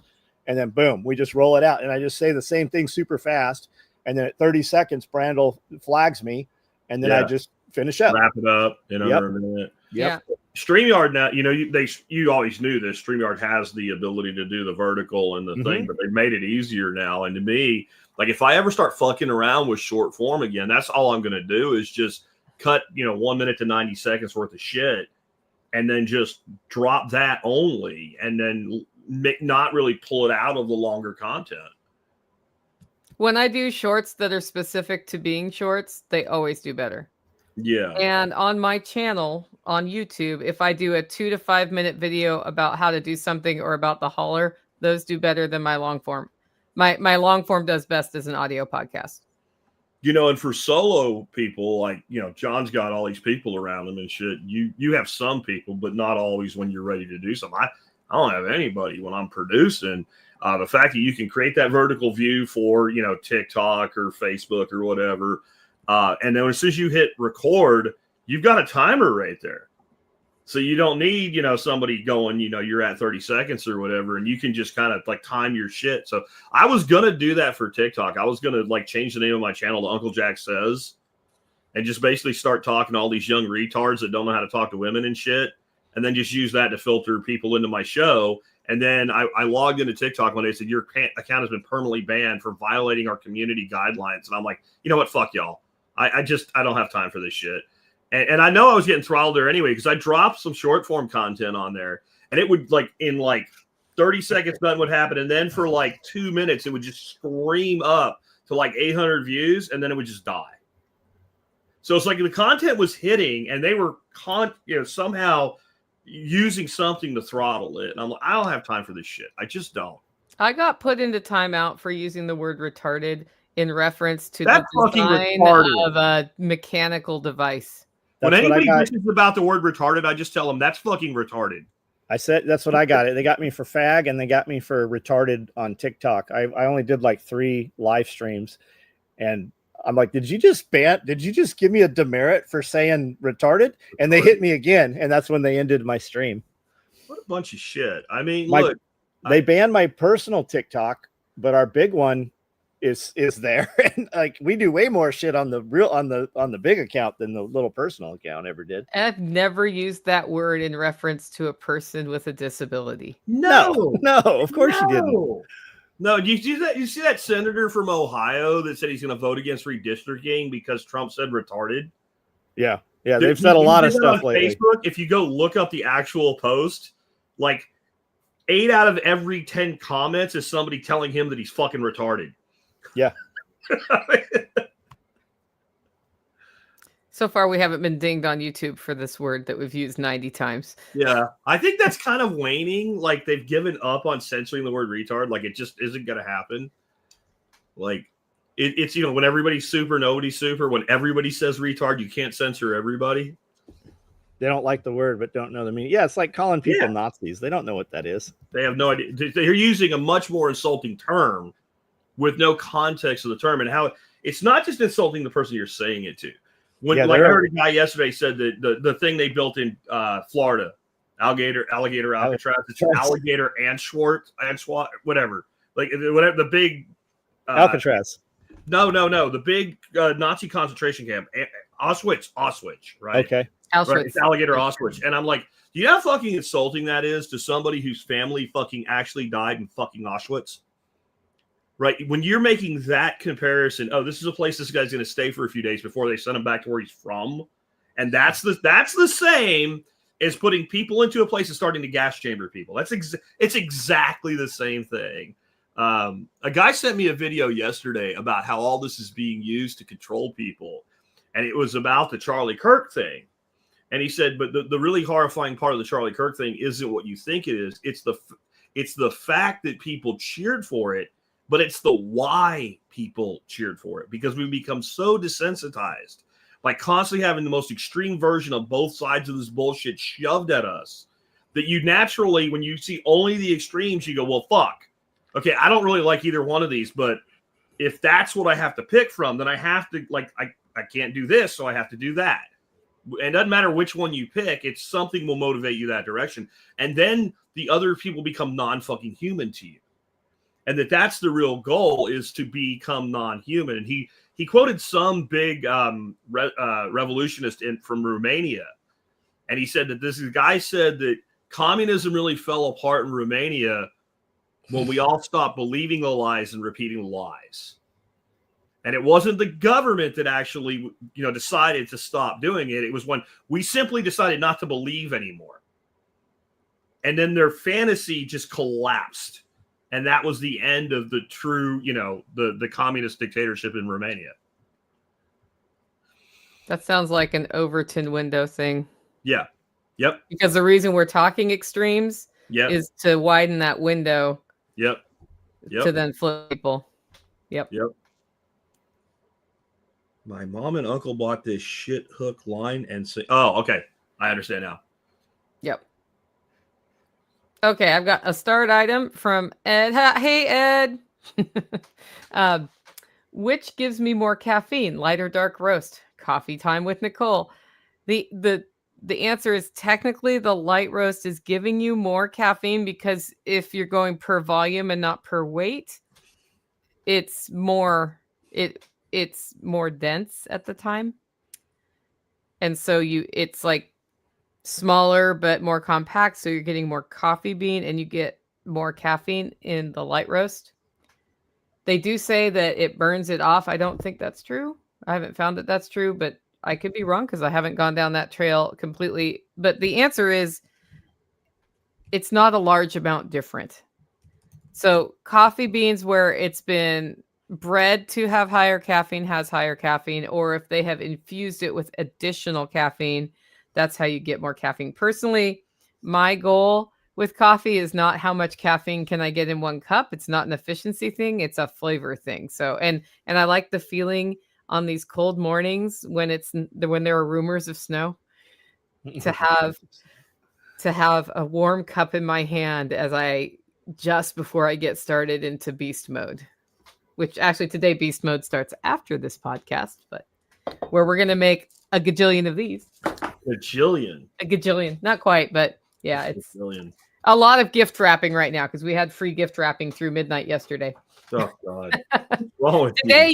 And then boom, we just roll it out. And I just say the same thing super fast. And then at 30 seconds, Brandel flags me. And then I just finish up. Wrap it up in under a minute. Yeah. StreamYard now, you always knew this. StreamYard has the ability to do the vertical and the thing, but they made it easier now. And to me, if I ever start fucking around with short form again, that's all I'm going to do is just cut, 1 minute to 90 seconds worth of shit, and then just drop that only, and then not really pull it out of the longer content. When I do shorts that are specific to being shorts, they always do better. Yeah. And on my channel on YouTube, if I do a 2 to 5 minute video about how to do something or about the hauler, those do better than my long form. My long form does best as an audio podcast. And for solo people, John's got all these people around him and shit. You have some people, but not always when you're ready to do something. I don't have anybody when I'm producing. The fact that you can create that vertical view for, TikTok or Facebook or whatever. And then as soon as you hit record, you've got a timer right there. So you don't need, somebody going, you're at 30 seconds or whatever, and you can just kind of time your shit. So I was going to do that for TikTok. I was going to change the name of my channel to Uncle Jack Says, and just basically start talking to all these young retards that don't know how to talk to women and shit. And then just use that to filter people into my show. And then I logged into TikTok one day and said, your account has been permanently banned for violating our community guidelines. And I'm like, you know what? Fuck y'all. I don't have time for this shit. And I know I was getting throttled there anyway, because I dropped some short form content on there, and it would in 30 seconds, nothing would happen. And then for 2 minutes, it would just scream up to 800 views, and then it would just die. So it's the content was hitting, and they were somehow using something to throttle it. And I'm like, I don't have time for this shit. I just don't. I got put into timeout for using the word retarded in reference to That's the design of a mechanical device. When anybody bitches about the word retarded, I just tell them that's fucking retarded. I said that's what I got. They got me for fag and they got me for retarded on TikTok. I only did like 3 live streams, and I'm like, did you just give me a demerit for saying retarded? And they hit me again, and that's when they ended my stream. What a bunch of shit. I mean, look, they banned my personal TikTok, but our big one is there. And like, we do way more shit on the big account than the little personal account ever did. I've never used that word in reference to a person with a disability. No, of course you didn't. No, you see that senator from Ohio that said he's going to vote against redistricting because Trump said retarded? Yeah, they've said a lot of stuff on lately. Facebook, if you go look up the actual post, like 8 out of every 10 comments is somebody telling him that he's fucking retarded. Yeah. So far, we haven't been dinged on YouTube for this word that we've used 90 times. Yeah, I think that's kind of waning. Like, they've given up on censoring the word retard. Like, it just isn't going to happen. Like, it's, when everybody's super, nobody's super. When everybody says retard, you can't censor everybody. They don't like the word, but don't know the meaning. Yeah, it's like calling people Nazis. They don't know what that is. They have no idea. They're using a much more insulting term with no context of the term, and how it's not just insulting the person you're saying it to. When I heard a guy yesterday said that the thing they built in Florida, alligator Alcatraz, it's alligator Antschwart, whatever. Like whatever the big Alcatraz. No, the big Nazi concentration camp, Auschwitz, right? Okay. Auschwitz. Right, it's alligator Auschwitz, and I'm like, do you know how fucking insulting that is to somebody whose family fucking actually died in fucking Auschwitz? Right, when you're making that comparison, this is a place this guy's going to stay for a few days before they send him back to where he's from, and that's the same as putting people into a place and starting to gas chamber people. It's exactly the same thing. A guy sent me a video yesterday about how all this is being used to control people, and it was about the Charlie Kirk thing. And he said, but the really horrifying part of the Charlie Kirk thing isn't what you think it is. It's the fact that people cheered for it. But it's the why people cheered for it, because we've become so desensitized by constantly having the most extreme version of both sides of this bullshit shoved at us that you naturally, when you see only the extremes, you go, well, fuck. Okay, I don't really like either one of these, but if that's what I have to pick from, then I have to, like, I can't do this, so I have to do that. And it doesn't matter which one you pick, it's something will motivate you that direction. And then the other people become non-fucking human to you. And that's the real goal, is to become non-human. And he quoted some big revolutionist from Romania. And he said that this guy said that communism really fell apart in Romania when we all stopped believing the lies and repeating the lies. And it wasn't the government that actually, decided to stop doing it. It was when we simply decided not to believe anymore. And then their fantasy just collapsed. And that was the end of the true, the communist dictatorship in Romania. That sounds like an Overton window thing. Yeah. Yep. Because the reason we're talking extremes is to widen that window. Yep. To then flip people. Yep. My mom and uncle bought this shit hook line and say, oh, okay. I understand now. Yep. Okay, I've got a start item from Ed. Hey, Ed. Which gives me more caffeine, light or dark roast? Coffee time with Nicole. The answer is technically the light roast is giving you more caffeine, because if you're going per volume and not per weight, it's more dense at the time. And so it's like smaller but more compact, so you're getting more coffee bean and you get more caffeine in the light roast. They do say that it burns it off. I don't think that's true. I haven't found that that's true, but I could be wrong because I haven't gone down that trail completely. But the answer is it's not a large amount different. So coffee beans where it's been bred to have higher caffeine has higher caffeine, or if they have infused it with additional caffeine, that's how you get more caffeine. Personally, my goal with coffee is not how much caffeine can I get in one cup. It's not an efficiency thing. It's a flavor thing. So, and I like the feeling on these cold mornings when there are rumors of snow, to have a warm cup in my hand just before I get started into beast mode, which actually today beast mode starts after this podcast, but where we're going to make a gajillion of these. A gajillion. Not quite, but yeah, it's a lot of gift wrapping right now because we had free gift wrapping through midnight yesterday. Oh, God. Well, today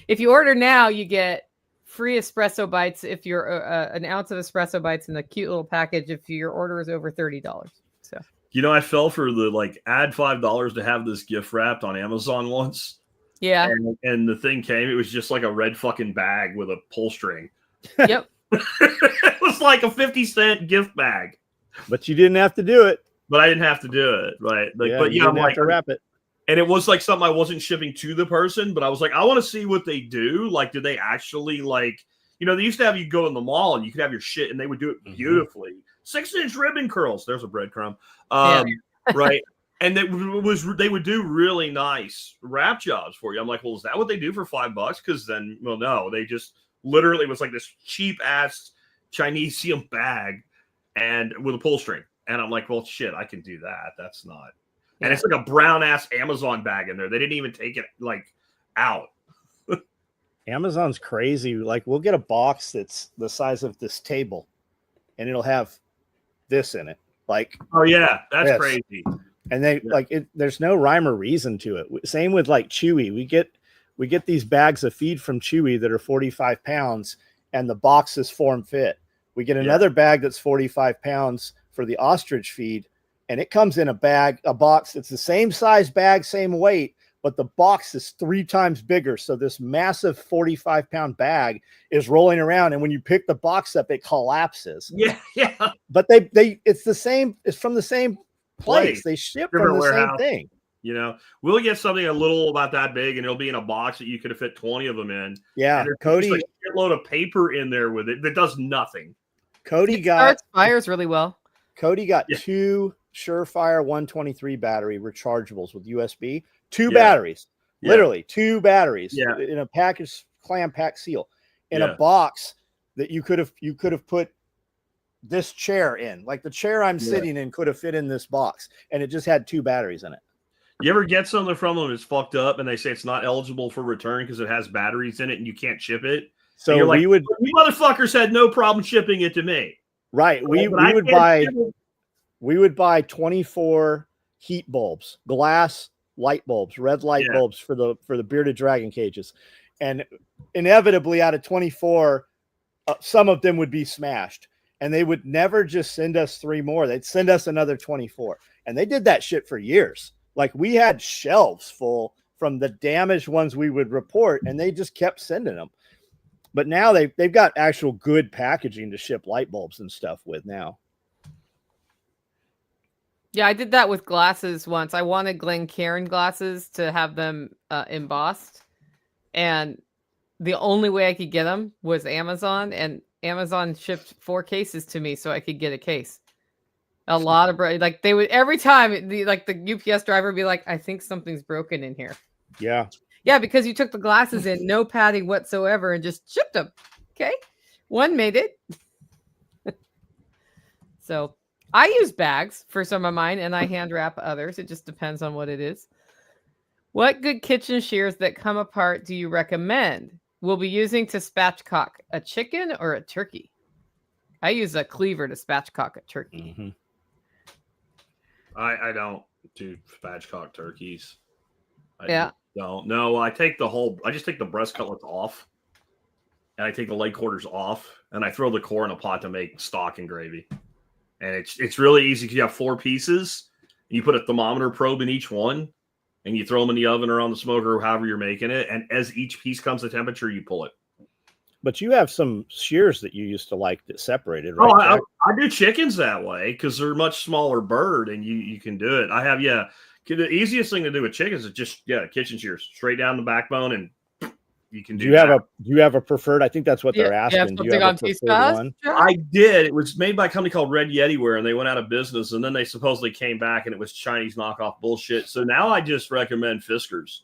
if you order now, you get free espresso bites if you're an ounce of espresso bites in a cute little package if your order is over $30. So I fell for the add $5 to have this gift wrapped on Amazon once. Yeah. And the thing came, it was just like a red fucking bag with a pull string. Yep. It was like a 50-cent gift bag. But you didn't have to do it. But I didn't have to do it. Right. I'm like to wrap it. And it was like something I wasn't shipping to the person, but I was like, I want to see what they do. Like, do they actually they used to have you go in the mall and you could have your shit and they would do it beautifully. 6-inch ribbon curls. There's a breadcrumb. Right. And they would do really nice wrap jobs for you. I'm like, well, is that what they do for $5? Because then, well, no, they just literally was like this cheap ass Chinese bag and with a pull string. And I'm like, well, shit, I can do that. That's not. And it's like a brown ass Amazon bag in there. They didn't even take it out. Amazon's crazy. Like, we'll get a box that's the size of this table and it'll have this in it. Like, oh yeah, that's crazy. And there's no rhyme or reason to it. Same with Chewy. We get these bags of feed from Chewy that are 45 pounds and the box is form fit. We get another bag that's 45 pounds for the ostrich feed. And it comes in a box. It's the same size bag, same weight, but the box is 3 times bigger. So this massive 45-pound bag is rolling around. And when you pick the box up, it collapses. Yeah. But it's the same. It's from the same place. They ship from the same thing. We'll get something a little about that big and it'll be in a box that you could have fit 20 of them in. Yeah. Cody, just a load of paper in there with it that does nothing. It starts fires really well. Cody got 2 Surefire 123 battery rechargeables with USB, 2 batteries, literally 2 batteries in a package, clam pack seal, in a box that you could have put this chair in. Like the chair I'm sitting in could have fit in this box, and it just had 2 batteries in it. You ever get something from them that's fucked up and they say it's not eligible for return because it has batteries in it and you can't ship it? So you're like, you motherfuckers had no problem shipping it to me. Right. We would buy 24 heat bulbs, glass light bulbs, red light bulbs for the bearded dragon cages. And inevitably out of 24, some of them would be smashed, and they would never just send us 3 more. They'd send us another 24. And they did that shit for years. Like, we had shelves full from the damaged ones we would report, and they just kept sending them. But now they've got actual good packaging to ship light bulbs and stuff with now. Yeah, I did that with glasses once. I wanted Glencairn glasses to have them embossed. And the only way I could get them was Amazon. And Amazon shipped 4 cases to me so I could get a case. A lot of they would every time the UPS driver would be like, I think something's broken in here. Yeah. Yeah, because you took the glasses in, no padding whatsoever, and just shipped them. Okay. One made it. So I use bags for some of mine, and I hand wrap others. It just depends on what it is. What good kitchen shears that come apart do you recommend? We'll be using to spatchcock a chicken or a turkey. I use a cleaver to spatchcock a turkey. Mm-hmm. I don't do spatchcock turkeys. I don't. No, I just take the breast cutlets off, and I take the leg quarters off, and I throw the core in a pot to make stock and gravy. And it's really easy because you have 4 pieces. And you put a thermometer probe in each one, and you throw them in the oven or on the smoker or however you're making it. And as each piece comes to temperature, you pull it. But you have some shears that you used to like that separated, right? I do chickens that way because they're a much smaller bird, and you can do it. I have, the easiest thing to do with chickens is just, kitchen shears, straight down the backbone, and you can do that. Do you have a preferred? I think that's what they're asking. Do you have a preferred one? I did. It was made by a company called Red Yeti Ware, and they went out of business, and then they supposedly came back, and it was Chinese knockoff bullshit. So now I just recommend Fiskars.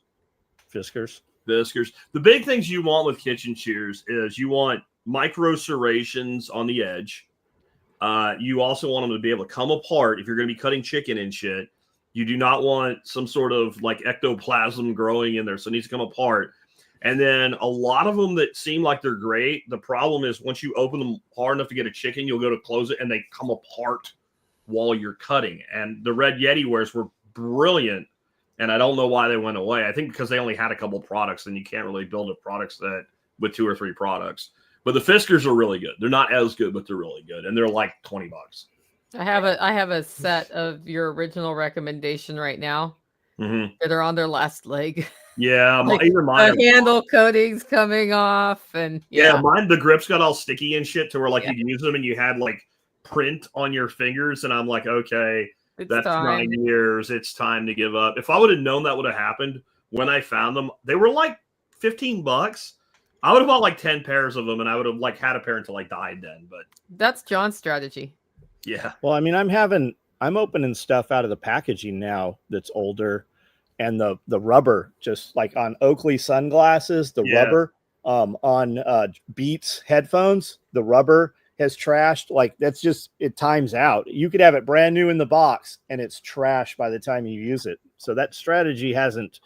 Fiskars? Biscuits. The big things you want with kitchen shears is you want micro serrations on the edge. You also want them to be able to come apart if you're going to be cutting chicken and shit. You do not want some sort of like ectoplasm growing in there, so it needs to come apart. And then a lot of them that seem like they're great, the problem is once you open them hard enough to get a chicken, you'll go to close it and they come apart while you're cutting. And the Red Yeti wares were brilliant, and I don't know why they went away. I think because they only had a couple products, and you can't really build a product set with 2 or 3 products. But the Fiskars are really good. They're not as good, but they're really good, and they're like $20. I have a set of your original recommendation right now that are on their last leg. Yeah, like even mine. The handle coatings coming off, and mine. The grips got all sticky and shit to where like you use them and you had like print on your fingers, and I'm like, okay, that's time. 9 years. It's time to give up. If I would have known that would have happened when I found them, they were like $15. I would have bought like 10 pairs of them, and I would have like had a pair until I died then. But that's John's strategy. Yeah. Well, I mean, I'm opening stuff out of the packaging now that's older, and the rubber, just like on Oakley sunglasses, the rubber on Beats headphones, the rubber has trashed. Like that's just, it times out. You could have it brand new in the box and it's trash by the time you use it. So that strategy hasn't,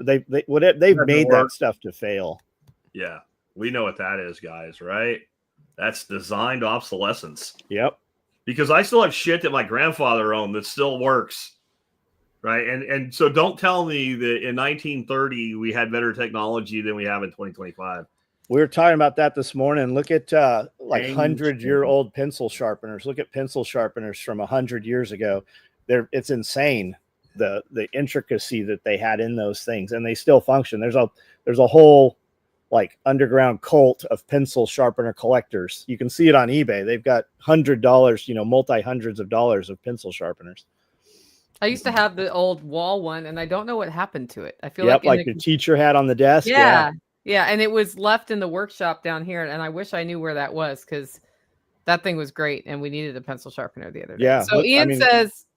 they've made that stuff to fail. Yeah. We know what that is, guys, right? That's designed obsolescence. Yep. Because I still have shit that my grandfather owned that still works, right? And so don't tell me that in 1930 we had better technology than we have in 2025. We were talking about that this morning. Look at like 100-year-old pencil sharpeners. Look at pencil sharpeners from 100 years ago. It's insane the intricacy that they had in those things, and they still function. There's a whole like underground cult of pencil sharpener collectors. You can see it on eBay. They've got $100, multi-hundreds of dollars of pencil sharpeners. I used to have the old wall one, and I don't know what happened to it. I feel like the teacher had on the desk. Yeah, and it was left in the workshop down here, and I wish I knew where that was because that thing was great, and we needed a pencil sharpener the other day. Yeah. So Ian says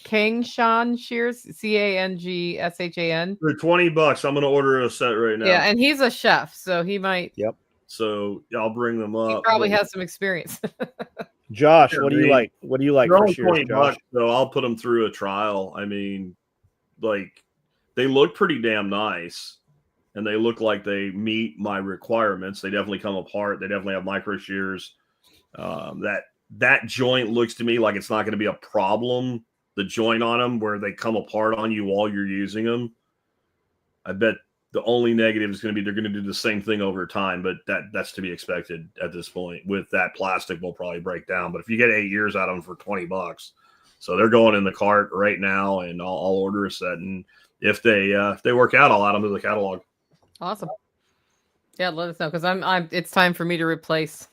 Kangshan shears, Kangshan. For $20, I'm going to order a set right now. Yeah, and he's a chef, so he might. Yep. So I'll bring them up. He probably has some experience. Josh, what do you like? What do you like for shears, $20, so I'll put them through a trial. I mean, like, they look pretty damn nice, and they look like they meet my requirements. They definitely come apart. They definitely have micro shears. That joint looks to me like it's not going to be a problem. The joint on them where they come apart on you while you're using them. I bet the only negative is going to be they're going to do the same thing over time, but that's to be expected at this point. With that, plastic will probably break down. But if you get 8 years out of them for $20, so they're going in the cart right now, and I'll order a set. And if they work out, I'll add them to the catalog. Awesome. Yeah, let us know because I'm. It's time for me to replace.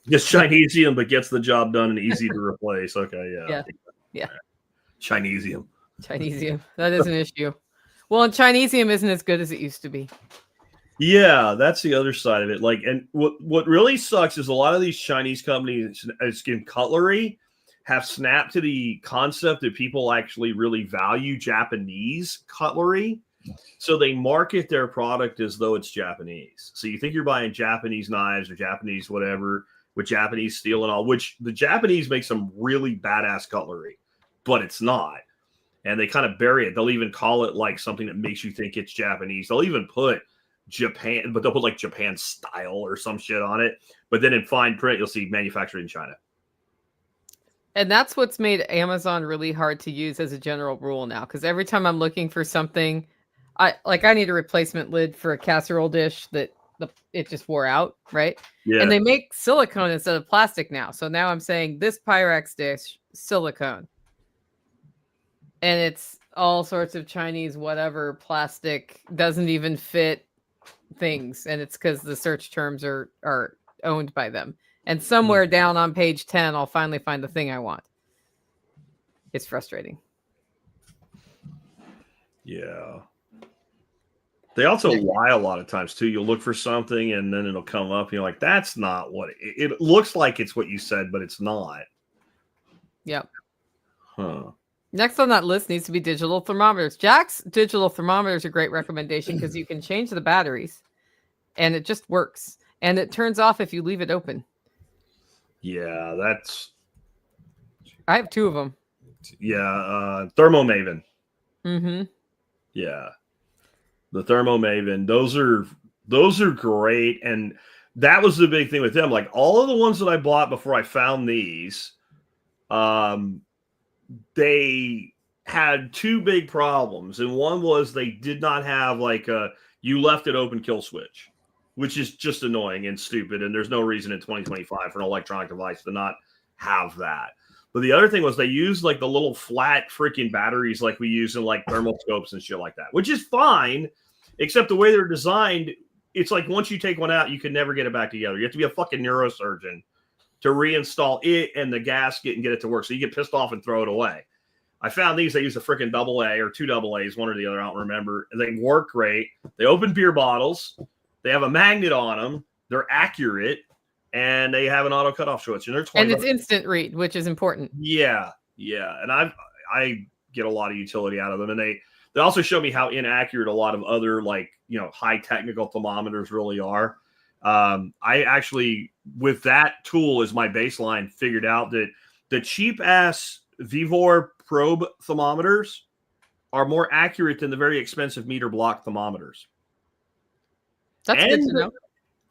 Just Chinesium, but gets the job done and easy to replace. Okay, yeah. Chinesium. That is an issue. Well, and Chinesium isn't as good as it used to be. Yeah, that's the other side of it. Like, and what really sucks is a lot of these Chinese companies in cutlery have snapped to the concept that people actually really value Japanese cutlery. So they market their product as though it's Japanese. So you think you're buying Japanese knives or Japanese whatever with Japanese steel and all, which the Japanese make some really badass cutlery, but it's not. And they kind of bury it. They'll even call it like something that makes you think it's Japanese. They'll even put Japan, but they'll put like Japan style or some shit on it. But then in fine print, you'll see manufactured in China. And that's what's made Amazon really hard to use as a general rule now. Because every time I'm looking for something, I need a replacement lid for a casserole dish that it just wore out, right? Yeah. And they make silicone instead of plastic now. So now I'm saying this Pyrex dish, silicone. And it's all sorts of Chinese whatever plastic, doesn't even fit things. And it's because the search terms are owned by them. And somewhere down on page 10, I'll finally find the thing I want. It's frustrating. Yeah. They also lie a lot of times too. You'll look for something and then it'll come up and you're like, that's not what it looks like. It's what you said, but it's not. Yep. Huh. Next on that list needs to be digital thermometers. Jack's digital thermometer is a great recommendation because you can change the batteries and it just works. And it turns off if you leave it open. Yeah, that's... I have 2 of them. Yeah, Thermomaven. Mm-hmm. Yeah. The Thermomaven. Those are great. And that was the big thing with them. Like all of the ones that I bought before I found these, they had 2 big problems. And one was they did not have like a you left it open kill switch, which is just annoying and stupid. And there's no reason in 2025 for an electronic device to not have that. But the other thing was they used like the little flat freaking batteries like we use in like thermal scopes and shit like that, which is fine, except the way they're designed, it's like once you take one out, you can never get it back together. You have to be a fucking neurosurgeon to reinstall it and the gasket and get it to work. So you get pissed off and throw it away. I found these, they use a freaking AA or 2 AAs, one or the other, I don't remember. And they work great. They open beer bottles. They have a magnet on them. They're accurate. And they have an auto cutoff switch, and they're 20. And it's instant read, which is important. Yeah, yeah. And I get a lot of utility out of them, and they also show me how inaccurate a lot of other like high technical thermometers really are. I actually, with that tool as my baseline, figured out that the cheap ass Vivor probe thermometers are more accurate than the very expensive meter block thermometers. That's good to know.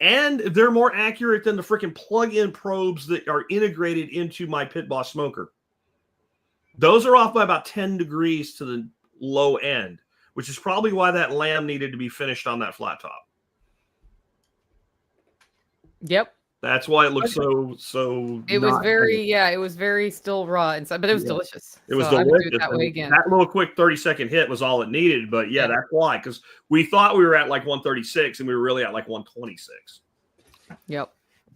And they're more accurate than the freaking plug-in probes that are integrated into my Pit Boss smoker. Those are off by about 10 degrees to the low end, which is probably why that lamb needed to be finished on that flat top. Yep. That's why it looks so. It was it was very still raw inside, but it was delicious. It was so delicious. I would do it that way again. That little quick 30-second hit was all it needed, but that's why, because we thought we were at like 136 and we were really at like 126. Yep.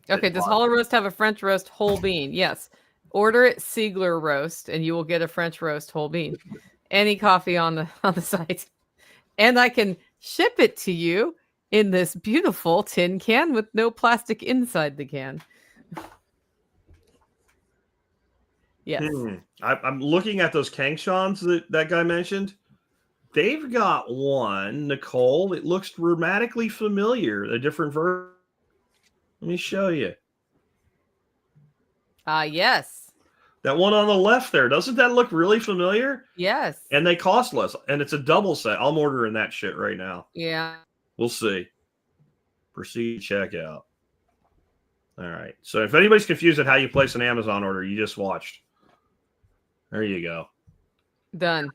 Okay, does Hollow Roast have a French roast whole bean? Yes. Order it Siegler roast, and you will get a French roast whole bean. Any coffee on the site, and I can ship it to you in this beautiful tin can with no plastic inside the can. Yes. I'm looking at those Kangshans that guy mentioned. They've got one, Nicole. It looks dramatically familiar. A different version. Let me show you. Yes. That one on the left there. Doesn't that look really familiar? Yes. And they cost less. And it's a double set. I'm ordering that shit right now. Yeah. We'll see. Proceed checkout. All right. So if anybody's confused at how you place an Amazon order, you just watched. There you go. Done.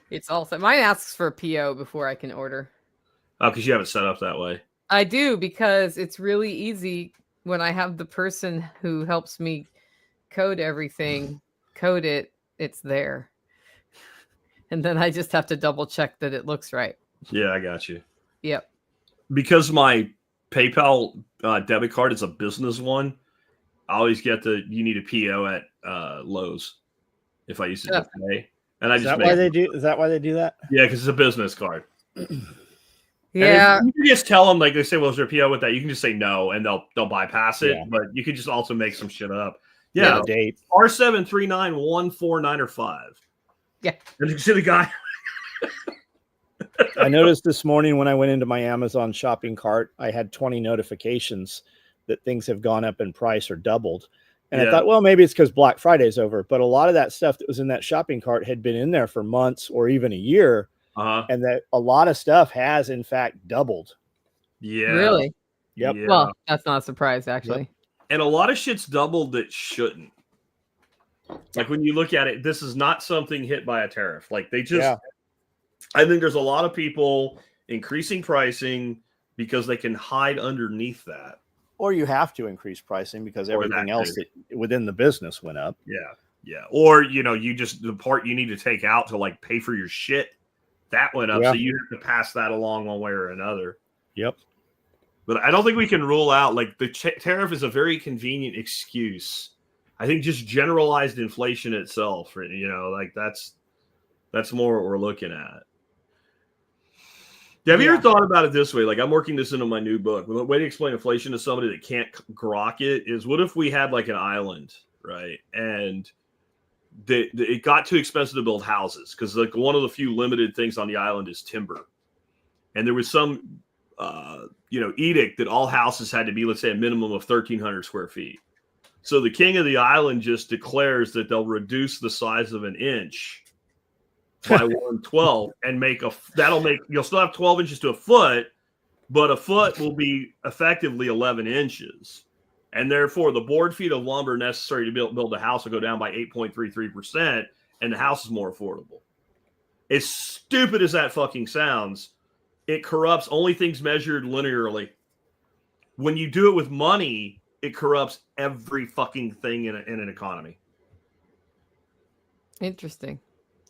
It's all set. Mine asks for a PO before I can order. Oh, because you have it set up that way. I do, because it's really easy when I have the person who helps me code everything, code it, it's there. And then I just have to double check that it looks right. Yeah, I got you. Yep. Because my PayPal debit card is a business one, I always get you need a PO at Lowe's if I use it to pay. And Is that why they do that? Yeah, because it's a business card. Yeah. You can just tell them, like they say, well, is there a PO with that? You can just say no, and they'll bypass it. Yeah. But you could just also make some shit up. Yeah. Date. R739149 Yeah. And you can see the guy. I noticed this morning when I went into my Amazon shopping cart, I had 20 notifications that things have gone up in price or doubled. And I thought, well, maybe it's because Black Friday's over. But a lot of that stuff that was in that shopping cart had been in there for months or even a year. And that a lot of stuff has, in fact, doubled. Yeah. Really? Yep. Yeah. Well, that's not a surprise, actually. Yep. And a lot of shit's doubled that shouldn't. Like when you look at it, this is not something hit by a tariff. Like they just, I think there's a lot of people increasing pricing because they can hide underneath that. Or you have to increase pricing because everything else within the business went up. Yeah. Yeah. Or, you just, the part you need to take out to like pay for your shit, that went up. So you have to pass that along one way or another. Yep. But I don't think we can rule out, like the tariff is a very convenient excuse. I think just generalized inflation itself, like that's more what we're looking at. Have you ever thought about it this way? Like I'm working this into my new book. The way to explain inflation to somebody that can't grok it is, what if we had like an island right? And it got too expensive to build houses because like one of the few limited things on the island is timber. And there was some, edict that all houses had to be, let's say, a minimum of 1,300 square feet. So the king of the island just declares that they'll reduce the size of an inch by 1/12 and you'll still have 12 inches to a foot, but a foot will be effectively 11 inches. And therefore, the board feet of lumber necessary to build a house will go down by 8.33%, and the house is more affordable. As stupid as that fucking sounds, it corrupts only things measured linearly. When you do it with money, it corrupts every fucking thing in an economy. Interesting.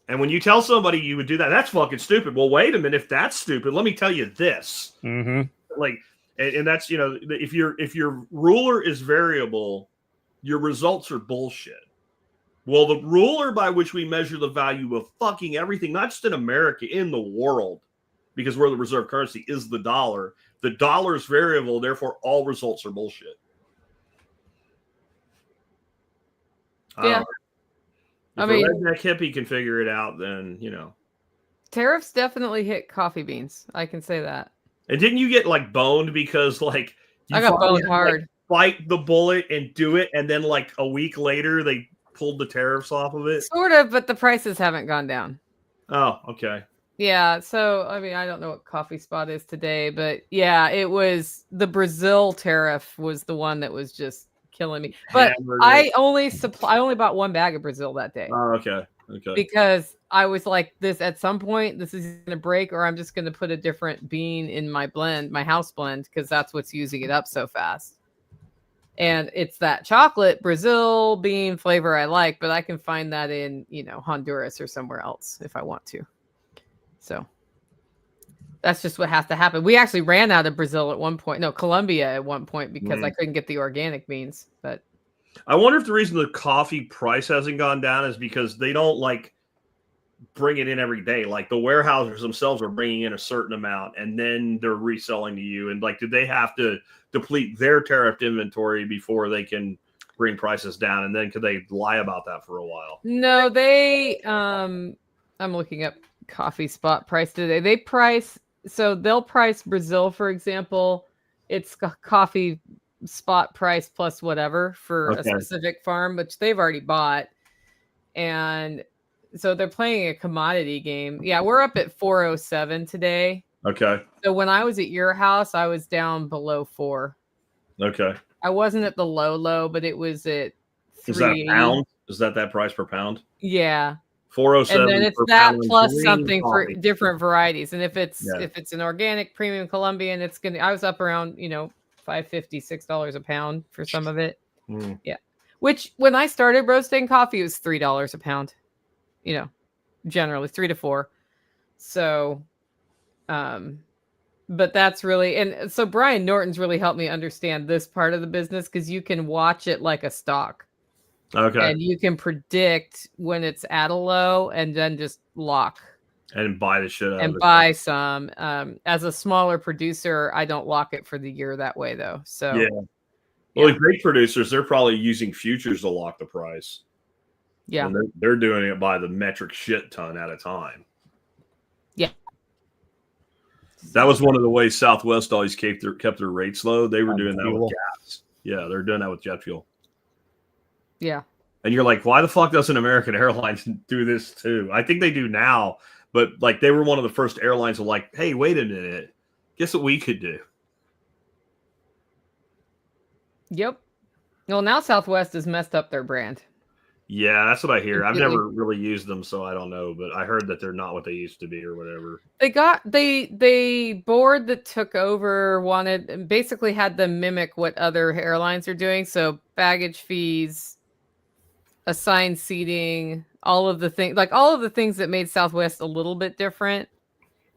And when you tell somebody you would do that, that's fucking stupid. Well, wait a minute. If that's stupid, let me tell you this. Mm-hmm. Like, and that's, if your ruler is variable, your results are bullshit. Well, the ruler by which we measure the value of fucking everything, not just in America, in the world, because we're the reserve currency, is the dollar. The dollar is variable, therefore all results are bullshit. Yeah. If a redneck hippie can figure it out, then, Tariffs definitely hit coffee beans. I can say that. And didn't you get like boned because like I got boned hard. Bite the bullet and do it, and then like a week later they pulled the tariffs off of it? Sort of, but the prices haven't gone down. Oh, okay. Yeah, so I mean, I don't know what Coffee Spot is today, but yeah, it was the Brazil tariff was the one that was just killing me. But I only bought one bag of Brazil that day. Oh, okay. Okay. Because I was like, this at some point, this is going to break, or I'm just going to put a different bean in my blend, my house blend, because that's what's using it up so fast. And it's that chocolate Brazil bean flavor I like, but I can find that in, Honduras or somewhere else if I want to. So that's just what has to happen. We actually ran out of Brazil at one point. No, Colombia at one point because I couldn't get the organic beans, but I wonder if the reason the coffee price hasn't gone down is because they don't like bring it in every day. Like the warehousers themselves are bringing in a certain amount and then they're reselling to you. And like, do they have to deplete their tariffed inventory before they can bring prices down? And then could they lie about that for a while? No, I'm looking up Coffee Spot price today. They'll price Brazil, for example. It's coffee spot price plus whatever for a specific farm, which they've already bought. And so they're playing a commodity game. Yeah, we're up at 407 today. Okay. So when I was at your house, I was down below 4. Okay. I wasn't at the low, but it was at 3. Is that a pound? Is that price per pound? Yeah. 407. And then it's that plus something for different varieties. And if it's an organic premium Colombian, it's gonna. I was up around $5.50, $6 a pound for some of it. Yeah. Which when I started roasting coffee, it was $3 a pound. Generally 3 to 4. So, but that's really, and so Brian Norton's really helped me understand this part of the business because you can watch it like a stock. Okay. And you can predict when it's at a low and then just lock. And buy the shit out of it. And buy some. As a smaller producer, I don't lock it for the year that way, though. So, yeah. Well, the great producers, they're probably using futures to lock the price. Yeah. And they're doing it by the metric shit ton at a time. Yeah. That was one of the ways Southwest always kept their rates low. They were doing that with gas. Yeah, they're doing that with jet fuel. Yeah. And you're like, why the fuck doesn't American Airlines do this too? I think they do now, but like they were one of the first airlines to like, hey, wait a minute. Guess what we could do? Yep. Well, now Southwest has messed up their brand. Yeah, that's what I hear. I've never really used them, so I don't know, but I heard that they're not what they used to be or whatever. The board that took over basically had them mimic what other airlines are doing. So baggage fees, assigned seating, all of the things that made Southwest a little bit different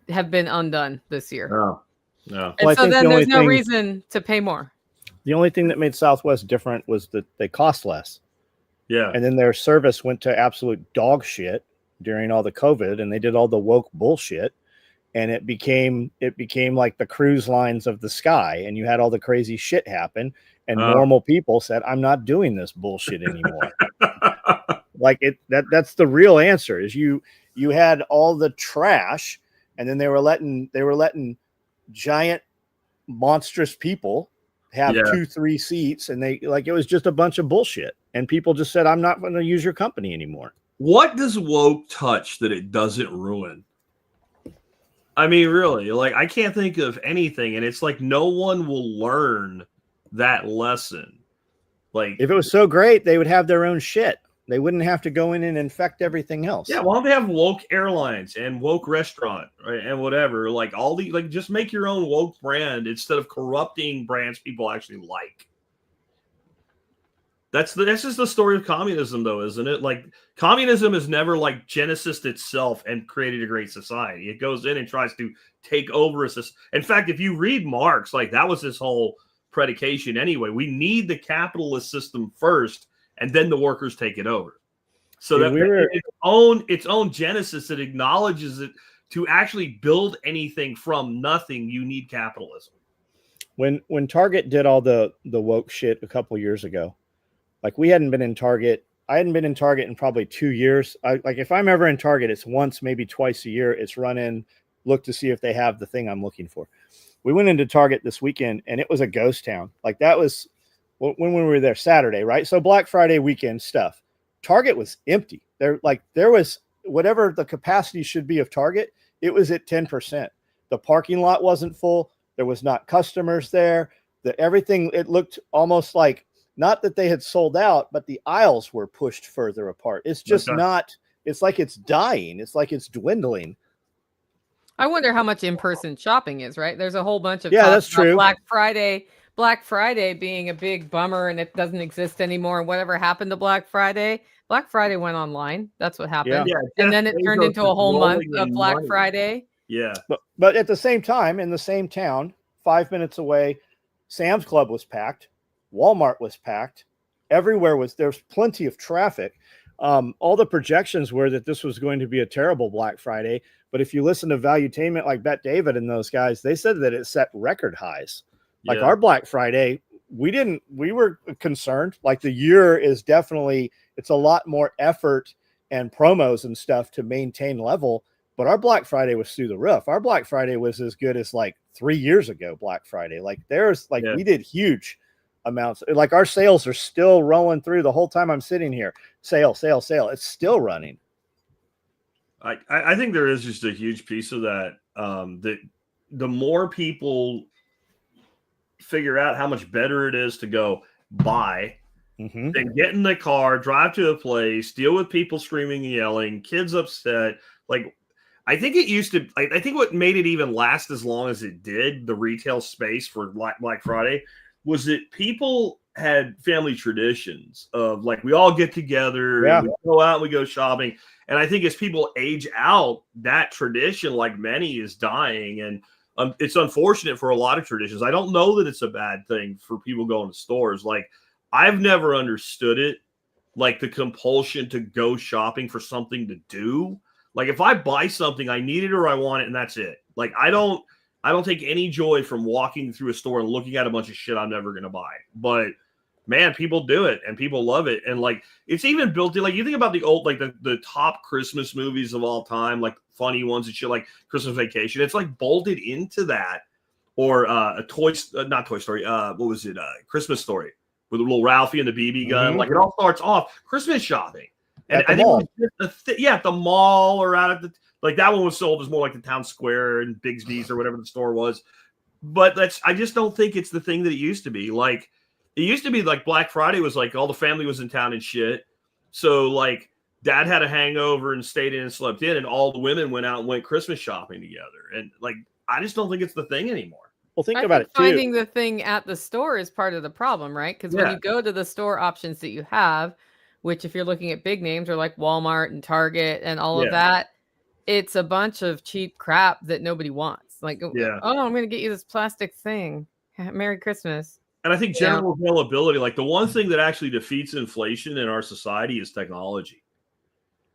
have been undone this year. Oh, no. And so then there's no reason to pay more. The only thing that made Southwest different was that they cost less. Yeah. And then their service went to absolute dog shit during all the COVID, and they did all the woke bullshit. and it became like the cruise lines of the sky, and you had all the crazy shit happen, and normal people said, I'm not doing this bullshit anymore. Like that's the real answer is you had all the trash, and then they were letting giant monstrous people have 2-3 seats, and they like it was just a bunch of bullshit, and people just said, I'm not going to use your company anymore. What does woke touch that it doesn't ruin? I mean, really, like I can't think of anything, and it's like no one will learn that lesson. Like if it was so great, they would have their own shit. They wouldn't have to go in and infect everything else. Yeah, well, they have woke airlines and woke restaurant, right, and whatever. Like all the just make your own woke brand instead of corrupting brands people actually like. That's just the story of communism, though, isn't it? Like communism is never like Genesis itself and created a great society. It goes in and tries to take over a system. In fact, if you read Marx, like that was his whole predication anyway. We need the capitalist system first, and then the workers take it over. So that its own genesis, it acknowledges it to actually build anything from nothing. You need capitalism. When Target did all the woke shit a couple years ago, like we hadn't been in Target. I hadn't been in Target in probably 2 years. Like if I'm ever in Target, it's once, maybe twice a year. It's run in, look to see if they have the thing I'm looking for. We went into Target this weekend, and it was a ghost town. Like that was when we were there Saturday, right? So Black Friday weekend stuff. Target was empty. There was whatever the capacity should be of Target, it was at 10%. The parking lot wasn't full. There was not customers there. Everything, it looked almost like, not that they had sold out, but the aisles were pushed further apart. It's just not, it's like it's dying. It's like it's dwindling. I wonder how much in-person shopping is, right? There's a whole bunch of that's true. Black Friday being a big bummer, and it doesn't exist anymore. And whatever happened to Black Friday Went online. That's what happened. Yeah, and then it turned into a whole month of Black Friday. Yeah. But at the same time, in the same town, 5 minutes away, Sam's Club was packed. Walmart was packed. There's plenty of traffic. All the projections were that this was going to be a terrible Black Friday. But if you listen to Valuetainment, like Bet David and those guys, they said that it set record highs. Like our Black Friday, we were concerned. Like the year is definitely, it's a lot more effort and promos and stuff to maintain level. But our Black Friday was through the roof. Our Black Friday was as good as like 3 years ago Black Friday. Like we did huge amounts. Like our sales are still rolling through the whole time I'm sitting here. Sale. It's still running. I think there is just a huge piece of that. That the more people figure out how much better it is to go buy, then get in the car, drive to a place, deal with people screaming and yelling, kids upset. Like, I think it used to, I think what made it even last as long as it did, the retail space for Black Friday, was that people had family traditions of like, we all get together, we go out and we go shopping. And I think as people age out, that tradition, like many, is dying. And it's unfortunate for a lot of traditions. I don't know that it's a bad thing for people going to stores. Like, I've never understood it, like the compulsion to go shopping for something to do. Like, if I buy something, I need it or I want it, and that's it. Like, I don't take any joy from walking through a store and looking at a bunch of shit I'm never going to buy. But man, people do it and people love it. And like, it's even built in, like, you think about the old, like the top Christmas movies of all time, like funny ones and shit, like Christmas Vacation. It's like bolted into that, or not Toy Story. What was it? Christmas Story with the little Ralphie and the BB gun. Like, it all starts off Christmas shopping. And I think at the mall or out at the, like, that one was sold as more like the town square and Bigsby's or whatever the store was. But I just don't think it's the thing that it used to be. Like, it used to be like Black Friday was like all the family was in town and shit. So like dad had a hangover and stayed in and slept in, and all the women went out and went Christmas shopping together. And like, I just don't think it's the thing anymore. Well, think about it too. Finding the thing at the store is part of the problem, right? Because when you go to the store options that you have, which if you're looking at big names are like Walmart and Target and all of that, it's a bunch of cheap crap that nobody wants. Like, oh, I'm going to get you this plastic thing. Merry Christmas. And I think general availability, like the one thing that actually defeats inflation in our society is technology.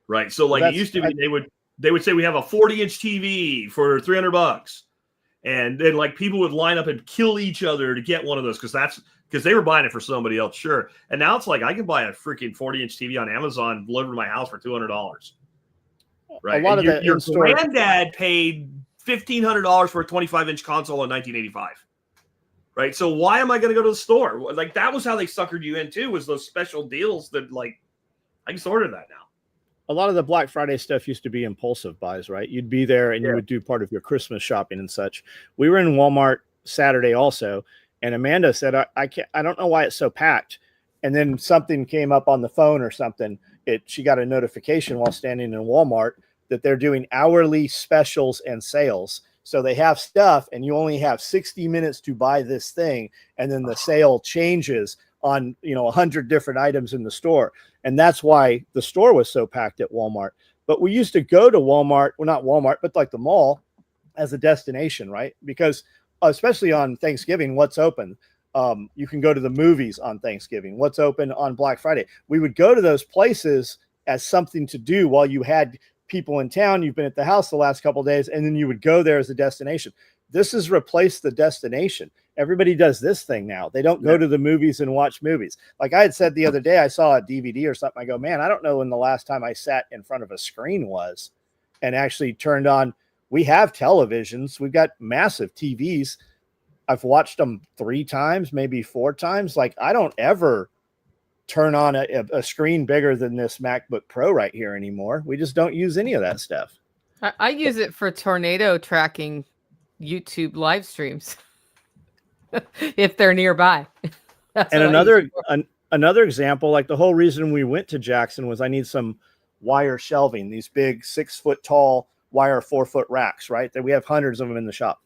Right. So like it used to be they would say we have a 40-inch TV for $300, and then like people would line up and kill each other to get one of those because they were buying it for somebody else, sure. And now it's like I can buy a freaking 40-inch TV on Amazon delivered to my house for $200. Right. A lot of your granddad paid $1,500 for a 25-inch console in 1985. Right. So why am I going to go to the store? Like that was how they suckered you in too, was those special deals that like I just ordered that now. A lot of the Black Friday stuff used to be impulsive buys, right? You'd be there and you would do part of your Christmas shopping and such. We were in Walmart Saturday also, and Amanda said, I don't know why it's so packed. And then something came up on the phone or something. She got a notification while standing in Walmart that they're doing hourly specials and sales. So they have stuff and you only have 60 minutes to buy this thing. And then the sale changes on, 100 different items in the store. And that's why the store was so packed at Walmart. But we used to go to Walmart, well, not Walmart, but like the mall as a destination, right? Because especially on Thanksgiving, what's open? You can go to the movies on Thanksgiving. What's open on Black Friday? We would go to those places as something to do while you had people in town. You've been at the house the last couple of days, and then you would go there as a destination. This has replaced the destination. Everybody does this thing now. They don't go to the movies and watch movies. Like I had said the other day, I saw a DVD or something. I go, man, I don't know when the last time I sat in front of a screen was and actually turned on. We have televisions. We've got massive TVs. I've watched them 3 times, maybe 4 times. Like I don't ever turn on a screen bigger than this MacBook Pro right here anymore. We just don't use any of that stuff. I use it for tornado tracking YouTube live streams if they're nearby. And another example, like the whole reason we went to Jackson was I need some wire shelving, these big 6-foot tall wire 4-foot racks, right? That we have hundreds of them in the shop.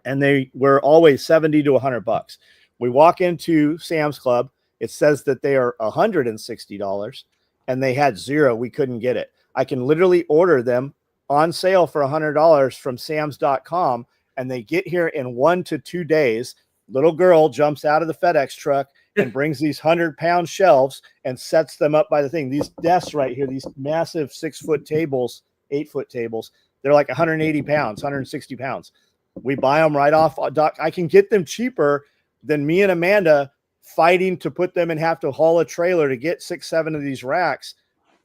And they were always $70 to $100. We walk into Sam's Club. It says that they are $160 and they had 0. We couldn't get it. I can literally order them on sale for $100 from Sam's.com, and they get here in 1 to 2 days. Little girl jumps out of the FedEx truck and brings these 100-pound shelves and sets them up by the thing. These desks right here, these massive 6-foot tables, 8-foot tables, they're like 180 pounds, 160 pounds. We buy them right off. I can get them cheaper than me and Amanda fighting to put them and have to haul a trailer to get 6-7 of these racks.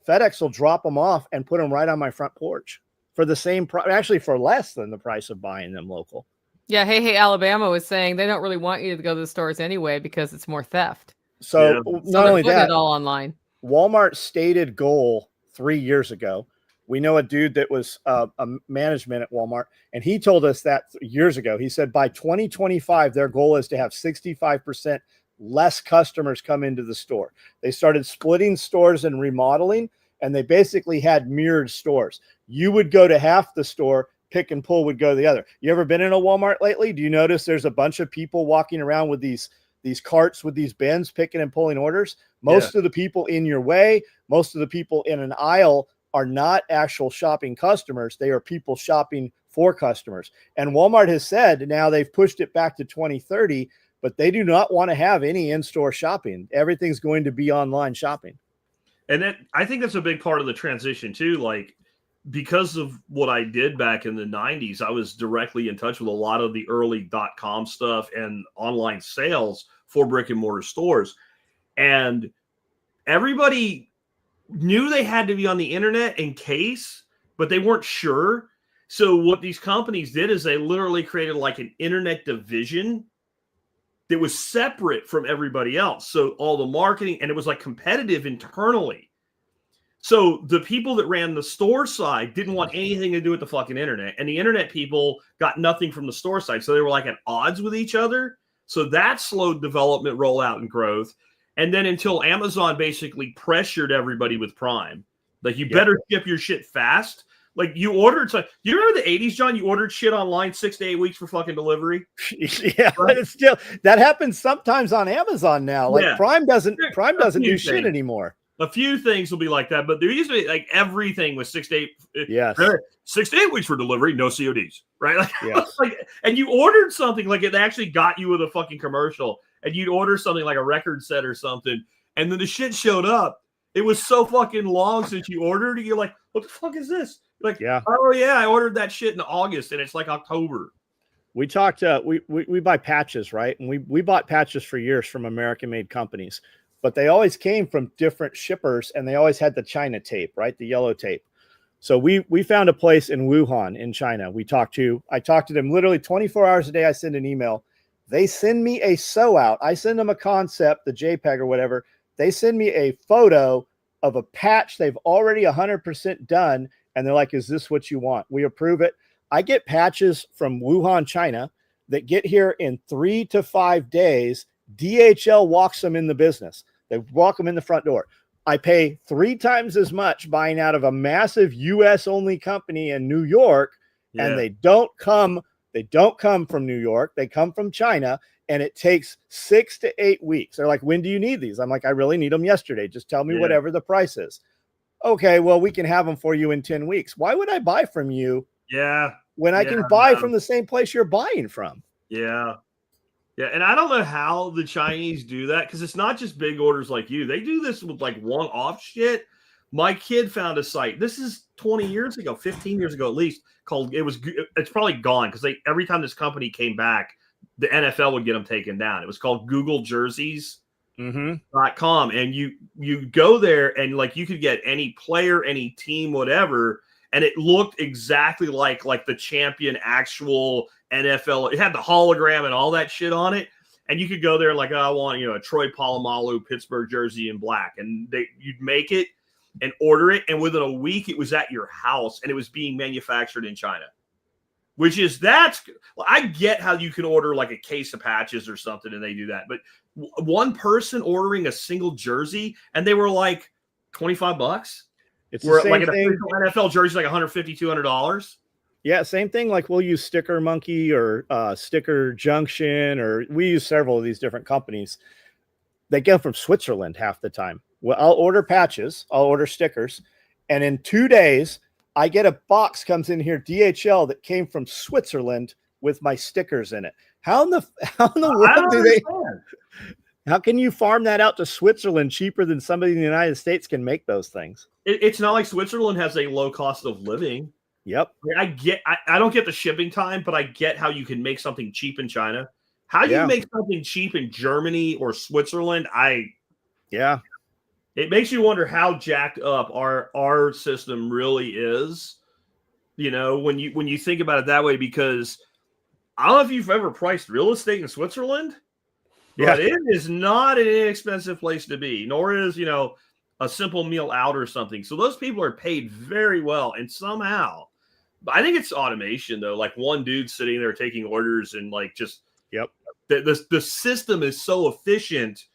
FedEx will drop them off and put them right on my front porch for the same price, actually for less than the price of buying them local. Yeah. Hey, Alabama was saying they don't really want you to go to the stores anyway because it's more theft. So not only that, it all online. Walmart's stated goal 3 years ago. We know a dude that was a management at Walmart, and he told us that years ago. He said by 2025, their goal is to have 65% less customers come into the store. They started splitting stores and remodeling, and they basically had mirrored stores. You would go to half the store, pick and pull would go to the other. You ever been in a Walmart lately? Do you notice there's a bunch of people walking around with these carts with these bins picking and pulling orders? Most of the people in your way, most of the people in an aisle are not actual shopping customers. They are people shopping for customers. And Walmart has said now they've pushed it back to 2030, but they do not want to have any in-store shopping. Everything's going to be online shopping. And I think that's a big part of the transition too. Like, because of what I did back in the 90s, I was directly in touch with a lot of the early .com stuff and online sales for brick and mortar stores. And everybody knew they had to be on the internet in case, but they weren't sure. So what these companies did is they literally created like an internet division that was separate from everybody else. So all the marketing, and it was like competitive internally. So the people that ran the store side didn't want anything to do with the fucking internet. And the internet people got nothing from the store side. So they were like at odds with each other. So that slowed development, rollout, and growth. And then until Amazon basically pressured everybody with Prime. Like, you better ship your shit fast. Like, you ordered, so do you remember the 80s, John? You ordered shit online 6 to 8 weeks for fucking delivery. Yeah, right? But it's still, that happens sometimes on Amazon now. Like Prime doesn't do shit anymore. A few things will be like that, but there used to be like everything was 6 to 8. Yes. 6 to 8 weeks for delivery, no CODs, right? Like, yes. And you ordered something, like it actually got you with a fucking commercial, and you'd order something like a record set or something, and then the shit showed up. It was so fucking long since you ordered it. You're like, what the fuck is this? Like, Yeah. oh yeah, I ordered that shit in August and it's like October. We talked, we buy patches, right? And we bought patches for years from American-made companies, but they always came from different shippers, and they always had the China tape, right? The yellow tape. So we found a place in Wuhan in China. I talked to them literally 24 hours a day. I send an email. They send me a sew out. I send them a concept, the JPEG or whatever. They send me a photo of a patch they've already 100% done. And they're like, is this what you want? We approve it. I get patches from Wuhan, China that get here in 3 to 5 days. DHL walks them in the business. They walk them in the front door. I pay 3 times as much buying out of a massive US only company in New York. Yeah. And they don't come from New York. They come from China, and it takes 6 to 8 weeks. They're like, when do you need these? I'm like, I really need them yesterday. Just tell me whatever the price is. Okay, well, we can have them for you in 10 weeks. Why would I buy from you? Yeah. When I can buy from the same place you're buying from. Yeah. Yeah. And I don't know how the Chinese do that, because it's not just big orders like you. They do this with like one-off shit. My kid found a site. This is 20 years ago, 15 years ago at least, it's probably gone, because every time this company came back, the NFL would get them taken down. It was called GoogleJerseys.com. And you go there and like you could get any player, any team, whatever. And it looked exactly like the champion actual NFL. It had the hologram and all that shit on it. And you could go there like, oh, I want, a Troy Polamalu Pittsburgh jersey in black. And you'd make it and order it. And within a week, it was at your house and it was being manufactured in China. I get how you can order like a case of patches or something and they do that. But one person ordering a single jersey and they were like $25. It's the same like thing. An NFL jersey, like $150, $200. Yeah, same thing. Like we'll use Sticker Monkey or Sticker Junction, or we use several of these different companies. They get them from Switzerland half the time. Well, I'll order patches, I'll order stickers, and in 2 days, I get a box comes in here, DHL, that came from Switzerland with my stickers in it. How in the world do they? How can you farm that out to Switzerland cheaper than somebody in the United States can make those things? It's not like Switzerland has a low cost of living. Yep. I don't get the shipping time, but I get how you can make something cheap in China. How do you make something cheap in Germany or Switzerland? It makes you wonder how jacked up our system really is. When you think about it that way, because I don't know if you've ever priced real estate in Switzerland. But it is not an inexpensive place to be, nor is, a simple meal out or something. So those people are paid very well. And somehow, I think it's automation, though. Like one dude sitting there taking orders and like just, the system is so efficient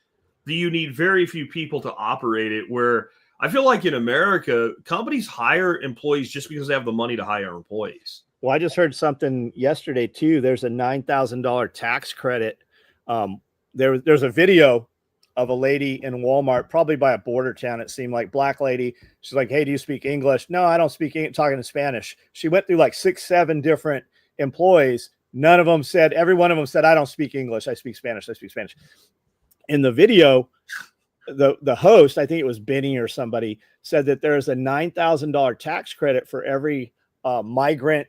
that you need very few people to operate it. Where I feel like in America, companies hire employees just because they have the money to hire employees. Well, I just heard something yesterday, too. There's a $9,000 tax credit. There's a video of a lady in Walmart, probably by a border town. It seemed like black lady. She's like, hey, do you speak English? No, I don't speak English. Talking in Spanish. She went through like 6, 7 different employees. Every one of them said, I don't speak English. I speak Spanish. In the video, the host, I think it was Benny or somebody, said that there's a $9,000 tax credit for every migrant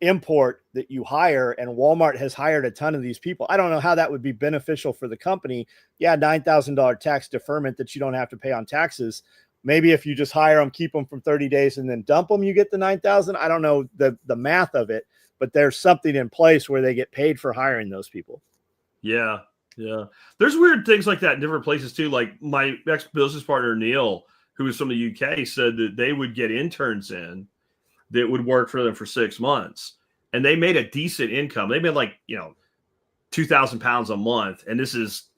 import that you hire, and Walmart has hired a ton of these people. I don't know how that would be beneficial for the company. Yeah, $9,000 tax deferment that you don't have to pay on taxes. Maybe if you just hire them, keep them for 30 days and then dump them, you get the $9,000. I don't know the math of it, but there's something in place where they get paid for hiring those people. Yeah. There's weird things like that in different places too. Like my ex-business partner, Neil, who was from the UK, said that they would get interns in that would work for them for 6 months. And they made a decent income. They made like, 2,000 pounds a month. And this is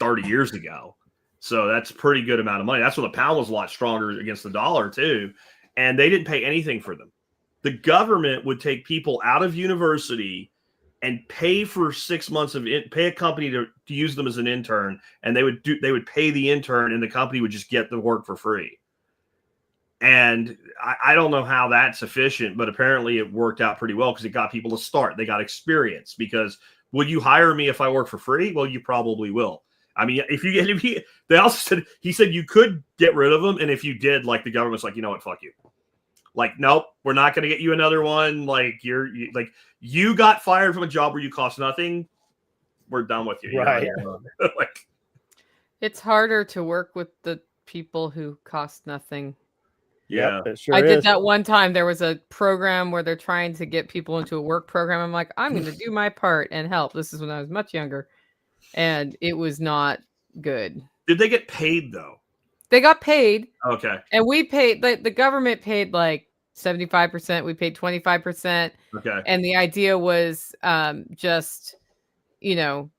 30 years ago. So that's a pretty good amount of money. That's when the pound was a lot stronger against the dollar too. And they didn't pay anything for them. The government would take people out of university and pay for 6 months pay a company to use them as an intern. And they would pay the intern and the company would just get the work for free. And I don't know how that's efficient, but apparently it worked out pretty well because it got people to start. They got experience. Because will you hire me if I work for free? Well, you probably will. I mean, they also said, he said you could get rid of them. And if you did, like the government's like, you know what, fuck you. Like, nope, we're not going to get you another one. Like you got fired from a job where you cost nothing. We're done with you. Right. Like, It's harder to work with the people who cost nothing. yeah, Yep, it sure I did is. that one time. There was a program where they're trying to get people into a work program. I'm like, I'm going to do my part and help. This is when I was much younger, and it was not good. Did they get paid though? They got paid. Okay. And we paid, the government paid like 75%. We paid 25%. Okay. And the idea was just, you know,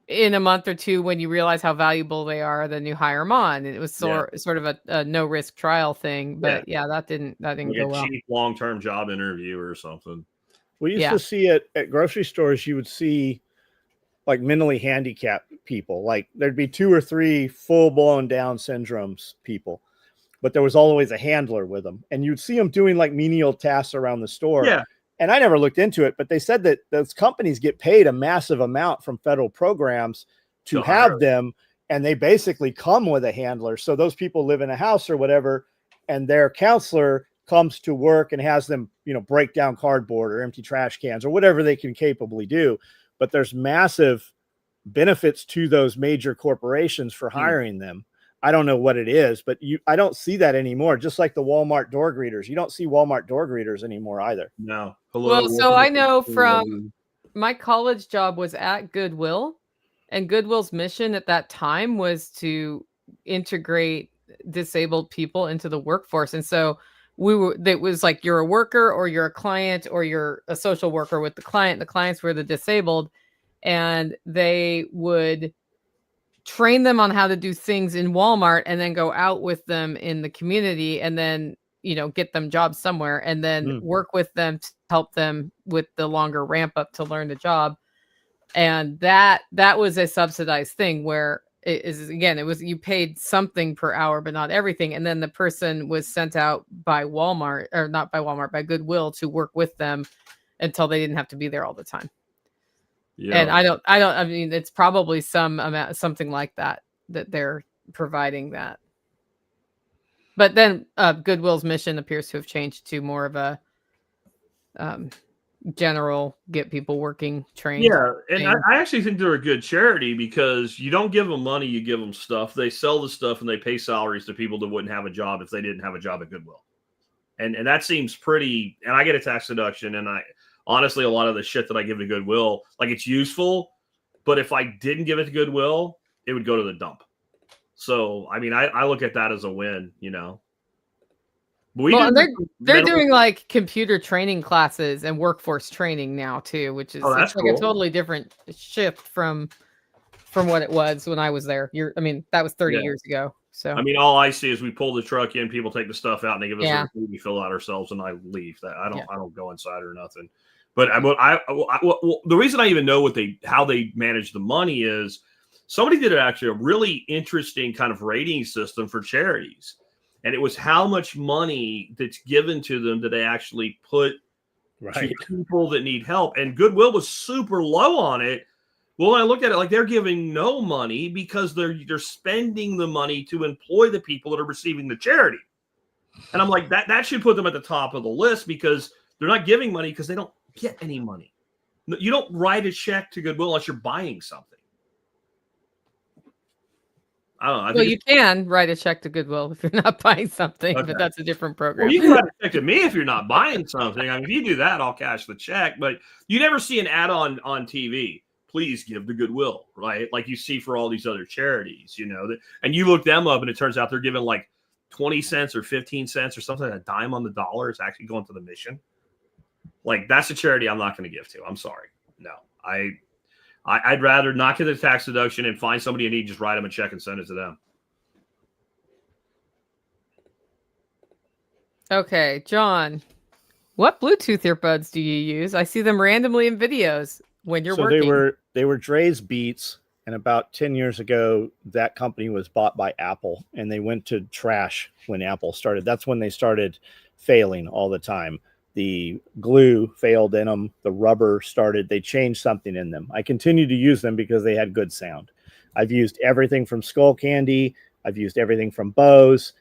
in a month or two, when you realize how valuable they are, then you hire them on. And it was sort of a no risk trial thing. But yeah, that didn't Like go well. cheap long-term job interview or something. We used to see it at grocery stores. You would see like mentally handicapped people. Like there'd be 2 or 3 full-blown Down syndromes people, but there was always a handler with them, and you'd see them doing like menial tasks around the store. Yeah. And I never looked into it, but they said that those companies get paid a massive amount from federal programs to have them, and they basically come with a handler. So those people live in a house or whatever, and their counselor comes to work and has them, you know, break down cardboard or empty trash cans or whatever they can capably do. But there's massive benefits to those major corporations for hiring them. I don't know what it is, but I don't see that anymore. Just like the Walmart door greeters. You don't see Walmart door greeters anymore either. No. Hello. Well, so I know from my college job was at Goodwill, and Goodwill's mission at that time was to integrate disabled people into the workforce. And so it was like, you're a worker or you're a client or you're a social worker with the client. The clients were the disabled, and they would train them on how to do things in Walmart and then go out with them in the community and then, you know, get them jobs somewhere and then work with them to help them with the longer ramp up to learn the job. And that was a subsidized thing where it was you paid something per hour, but not everything. And then the person was sent out by Walmart, or not by Walmart, by Goodwill, to work with them until they didn't have to be there all the time. Yeah. And I mean, it's probably something like that they're providing that. But then Goodwill's mission appears to have changed to more of a general, get people working, trained. Yeah, and I actually think they're a good charity because you don't give them money, you give them stuff. They sell the stuff and they pay salaries to people that wouldn't have a job if they didn't have a job at Goodwill. And that seems pretty, and I get a tax deduction, and honestly, a lot of the shit that I give to Goodwill, like, it's useful, but if I didn't give it to Goodwill, it would go to the dump. So, I mean, I look at that as a win, you know. Well, they're doing like computer training classes and workforce training now too, which is it's like a totally different shift from what it was when I was there. That was 30 years ago. So I mean, all I see is we pull the truck in, people take the stuff out, and they give us a receipt, we fill out ourselves, and I leave. That I don't go inside or nothing. But the reason I even know how they manage the money is somebody did actually a really interesting kind of rating system for charities. And it was how much money that's given to them that they actually put to people that need help. And Goodwill was super low on it. Well, when I looked at it, like, they're giving no money because they're spending the money to employ the people that are receiving the charity. And I'm like, that should put them at the top of the list because they're not giving money because they don't get any money. You don't write a check to Goodwill unless you're buying something. I don't know. Well, you can write a check to Goodwill if you're not buying something, but that's a different program. Well, you can write a check to me if you're not buying something. I mean, if you do that, I'll cash the check. But you never see an ad on TV. Please give to Goodwill, right? Like you see for all these other charities, you know. And you look them up, and it turns out they're giving like 20 cents or 15 cents or something, a dime on the dollar. It's actually going to the mission. Like, that's a charity I'm not going to give to. I'm sorry. No, I'd rather not get the tax deduction and find somebody in need, just write them a check and send it to them. Okay, John, what Bluetooth earbuds do you use? I see them randomly in videos when you're working. So they were Dre's Beats, and about 10 years ago, that company was bought by Apple, and they went to trash when Apple started. That's when they started failing all the time. The glue failed in them. The rubber started. They changed something in them. I continue to use them because they had good sound. I've used everything from Skull Candy. I've used everything from Bose.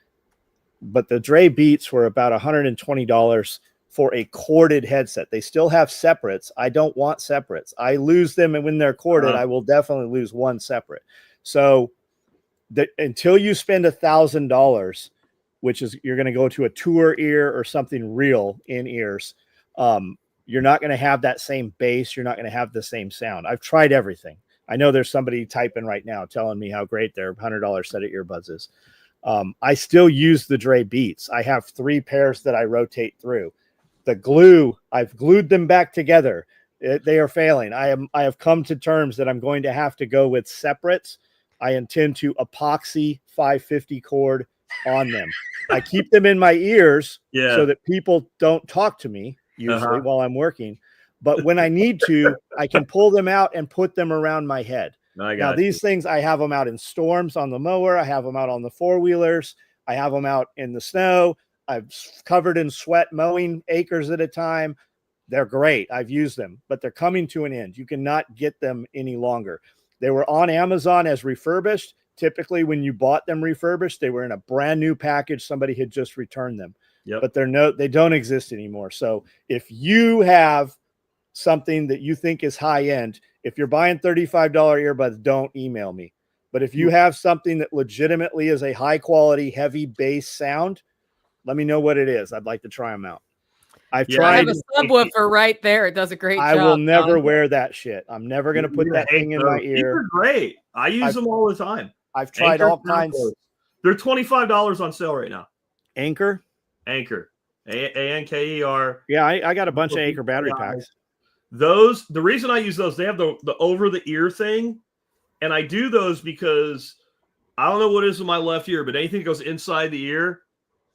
but the Dre Beats were about $120 for a corded headset. They still have separates. I don't want separates. I lose them, and when they're corded, I will definitely lose one separate. So until you spend $1,000, which is you're going to go to a tour ear or something real in ears, you're not going to have that same bass. You're not going to have the same sound. I've tried everything. I know there's somebody typing right now telling me how great their $100 set of earbuds is. I still use the Dre Beats. I have 3 pairs that I rotate through. The glue, I've glued them back together. They are failing. I have come to terms that I'm going to have to go with separates. I intend to epoxy 550 cord on them. I keep them in my ears so that people don't talk to me usually while I'm working. But when I need to, I can pull them out and put them around my head. Now, these things, I have them out in storms on the mower. I have them out on the 4-wheelers. I have them out in the snow. I've covered in sweat mowing acres at a time. They're great. I've used them, but they're coming to an end. You cannot get them any longer. They were on Amazon as refurbished. Typically, when you bought them refurbished, they were in a brand new package. Somebody had just returned them, but they don't exist anymore. So if you have something that you think is high end, if you're buying $35 earbuds, don't email me. But if you have something that legitimately is a high quality, heavy bass sound, let me know what it is. I'd like to try them out. I've tried. I have a subwoofer right there. It does a great job. I will never wear that shit. I'm never going to put that thing in my ear. They're great. I use them all the time. I've tried all kinds. They're $25 on sale right now. Anchor. Anker. Yeah, I got a bunch of Anchor battery packs. Those, the reason I use those, they have the over the ear thing, and I do those because I don't know what it is with my left ear, but anything that goes inside the ear,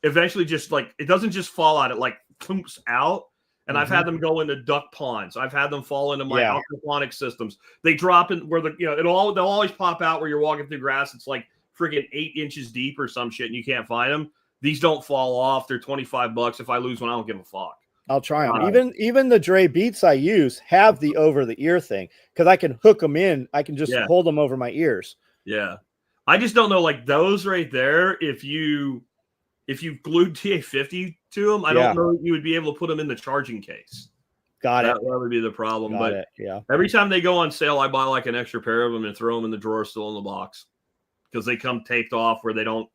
eventually just like it doesn't just fall out; it like clumps out. And I've had them go into duck ponds. I've had them fall into my aquaponic systems. They drop in where they'll always pop out where you're walking through grass. It's like freaking 8 inches deep or some shit, and you can't find them. These don't fall off. They're $25. If I lose one, I don't give a fuck. I'll try them. Even the Dre Beats I use have the over the ear thing because I can hook them in. I can just hold them over my ears. Yeah, I just don't know, like those right there. If you glued TA50 to them, I don't know that you would be able to put them in the charging case. Got it. That would be the problem. Got it. Yeah. Every time they go on sale, I buy like an extra pair of them and throw them in the drawer still in the box because they come taped off where they don't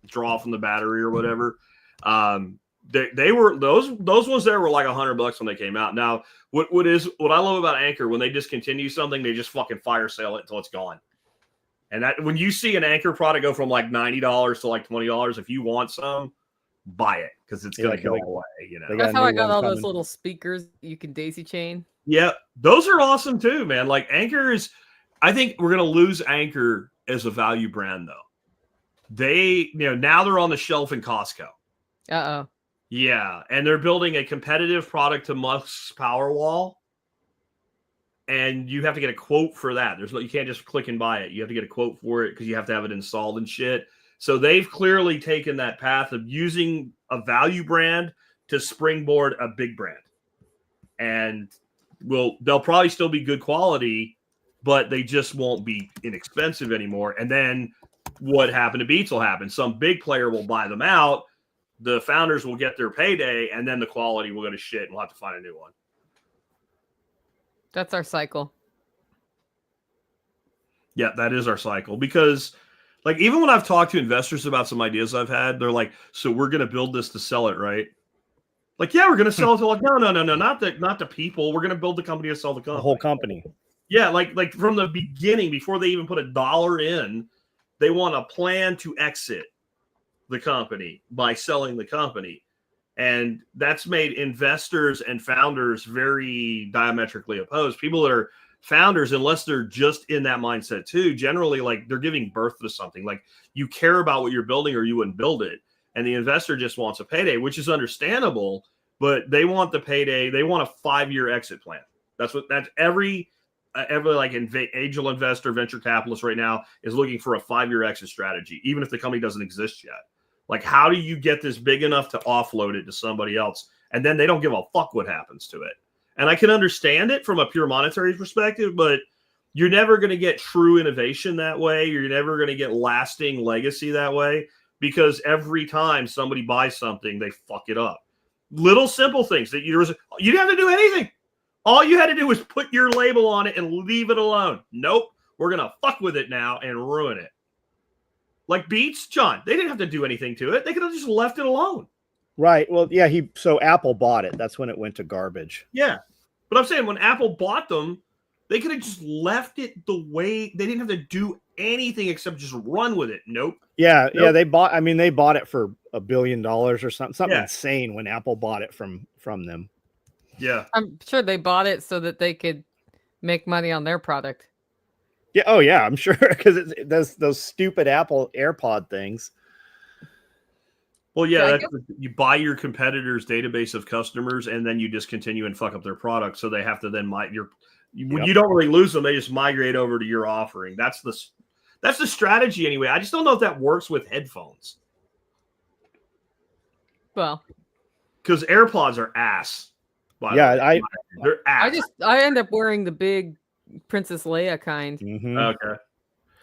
draw from the battery or whatever. They were those ones there were like $100 when they came out. Now, what I love about Anchor, when they discontinue something, they just fucking fire sale it until it's gone. And that when you see an Anchor product go from like $90 to like $20, if you want some, buy it because it's gonna go away. You know, that's how I got all those little speakers you can daisy chain. Yeah, those are awesome too, man. Like Anchor is, I think we're gonna lose Anchor as a value brand though. They, now they're on the shelf in Costco. Uh-oh. Yeah, and they're building a competitive product to Musk's Powerwall, and you have to get a quote for that. You can't just click and buy it. You have to get a quote for it because you have to have it installed and shit. So they've clearly taken that path of using a value brand to springboard a big brand, and they'll probably still be good quality, but they just won't be inexpensive anymore. And then what happened to Beats will happen. Some big player will buy them out. The founders will get their payday, and then the quality will go to shit, and we'll have to find a new one. That's our cycle. Yeah, that is our cycle. Because, like, even when I've talked to investors about some ideas I've had, they're like, so we're going to build this to sell it, right? Like, yeah, we're going to sell it to, like, no, not the people. We're going to build the company to sell the company. The whole company. Yeah, like from the beginning, before they even put $1 in, they want a plan to exit the company by selling the company. And that's made investors and founders very diametrically opposed. People that are founders, unless they're just in that mindset too, generally like they're giving birth to something. Like you care about what you're building or you wouldn't build it. And the investor just wants a payday, which is understandable, but they want the payday. They want a 5-year exit plan. That's every like angel investor, venture capitalist right now is looking for a 5-year exit strategy, even if the company doesn't exist yet. Like, how do you get this big enough to offload it to somebody else? And then they don't give a fuck what happens to it. And I can understand it from a pure monetary perspective, but you're never going to get true innovation that way. You're never going to get lasting legacy that way because every time somebody buys something, they fuck it up. Little simple things that you didn't have to do anything. All you had to do was put your label on it and leave it alone. Nope. We're going to fuck with it now and ruin it. Like Beats, John, they didn't have to do anything to it. They could have just left it alone. Right. Well, yeah, so Apple bought it. That's when it went to garbage. Yeah. But I'm saying when Apple bought them, they could have just left it the way they didn't have to do anything except just run with it. Nope. Yeah. Nope. Yeah. They bought it for $1 billion or something insane when Apple bought it from them. Yeah. I'm sure they bought it so that they could make money on their product. Yeah. Oh yeah. I'm sure. Cause those stupid Apple AirPod things. Well, yeah, you buy your competitor's database of customers and then you discontinue and fuck up their product. So they have to then when you don't really lose them, they just migrate over to your offering. That's the strategy anyway. I just don't know if that works with headphones. Well, because AirPods are ass. Yeah, they're ass. I end up wearing the big Princess Leia kind. Mm-hmm. Okay.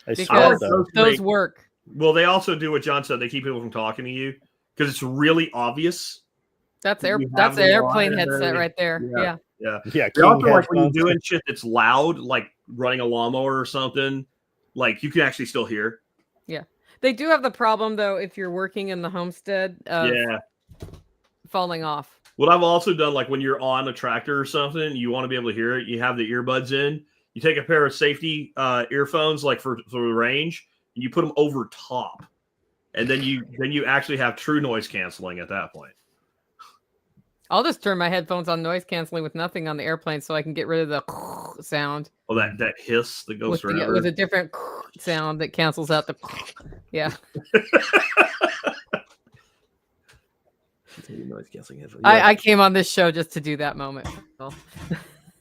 Because those work. Well, they also do what John said. They keep people from talking to you because it's really obvious. That's an airplane headset right there. Yeah. They also, like when you're doing shit that's loud, like running a lawnmower or something, like you can actually still hear. Yeah. They do have the problem though, if you're working in the homestead, falling off. What I've also done, like when you're on a tractor or something, you want to be able to hear it. You have the earbuds in. You take a pair of safety earphones, like for the range, and you put them over top, and then you actually have true noise canceling at that point. I'll just turn my headphones on noise canceling with nothing on the airplane, so I can get rid of the sound. Oh, that hiss that goes forever. With a different sound that cancels out the yeah. Noise canceling headphones. I came on this show just to do that moment. So,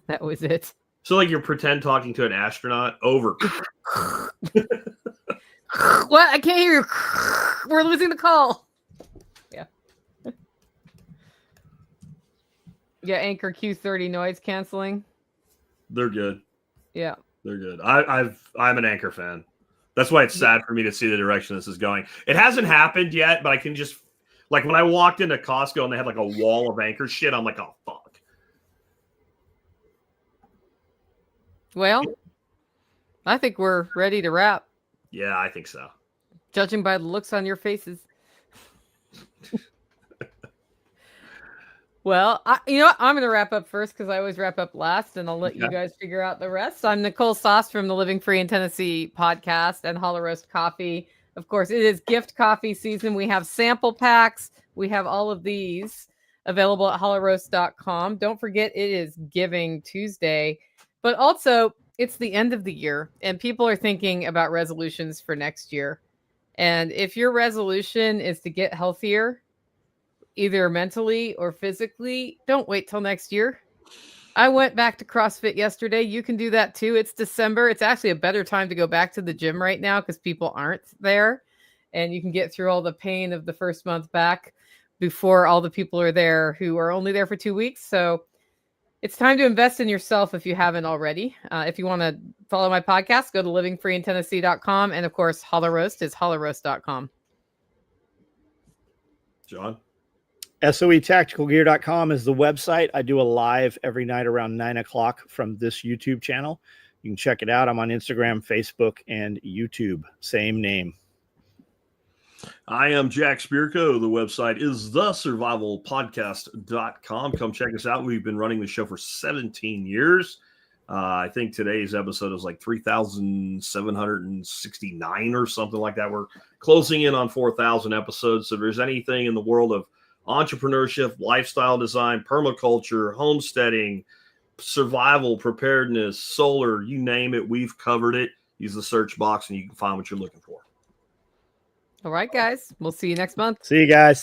that was it. So like you're pretend talking to an astronaut over. What? I can't hear you. We're losing the call. Yeah. Yeah, Anchor Q30 noise canceling. They're good. Yeah. They're good. I'm an Anchor fan. That's why it's sad for me to see the direction this is going. It hasn't happened yet, but I can just like when I walked into Costco and they had like a wall of Anchor shit, I'm like, oh fuck. Well, I think we're ready to wrap. Yeah, I think so. Judging by the looks on your faces. Well, you know what? I'm going to wrap up first because I always wrap up last, and I'll let you guys figure out the rest. I'm Nicole Sauce from the Living Free in Tennessee podcast and Hollow Roast Coffee. Of course, it is gift coffee season. We have sample packs. We have all of these available at hollowroast.com. Don't forget, it is Giving Tuesday. But also, it's the end of the year, and people are thinking about resolutions for next year. And if your resolution is to get healthier, either mentally or physically, don't wait till next year. I went back to CrossFit yesterday. You can do that too. It's December. It's actually a better time to go back to the gym right now because people aren't there. And you can get through all the pain of the first month back before all the people are there who are only there for 2 weeks. So it's time to invest in yourself if you haven't already. If you want to follow my podcast, go to livingfreeintennessee.com. And of course, Hollow Roast is hollowroast.com. John? SOEtacticalgear.com is the website. I do a live every night around 9 o'clock from this YouTube channel. You can check it out. I'm on Instagram, Facebook, and YouTube. Same name. I am Jack Spirko. The website is thesurvivalpodcast.com. Come check us out. We've been running the show for 17 years. I think today's episode is like 3,769 or something like that. We're closing in on 4,000 episodes. So if there's anything in the world of entrepreneurship, lifestyle design, permaculture, homesteading, survival, preparedness, solar, you name it, we've covered it. Use the search box and you can find what you're looking for. All right, guys. We'll see you next month. See you guys.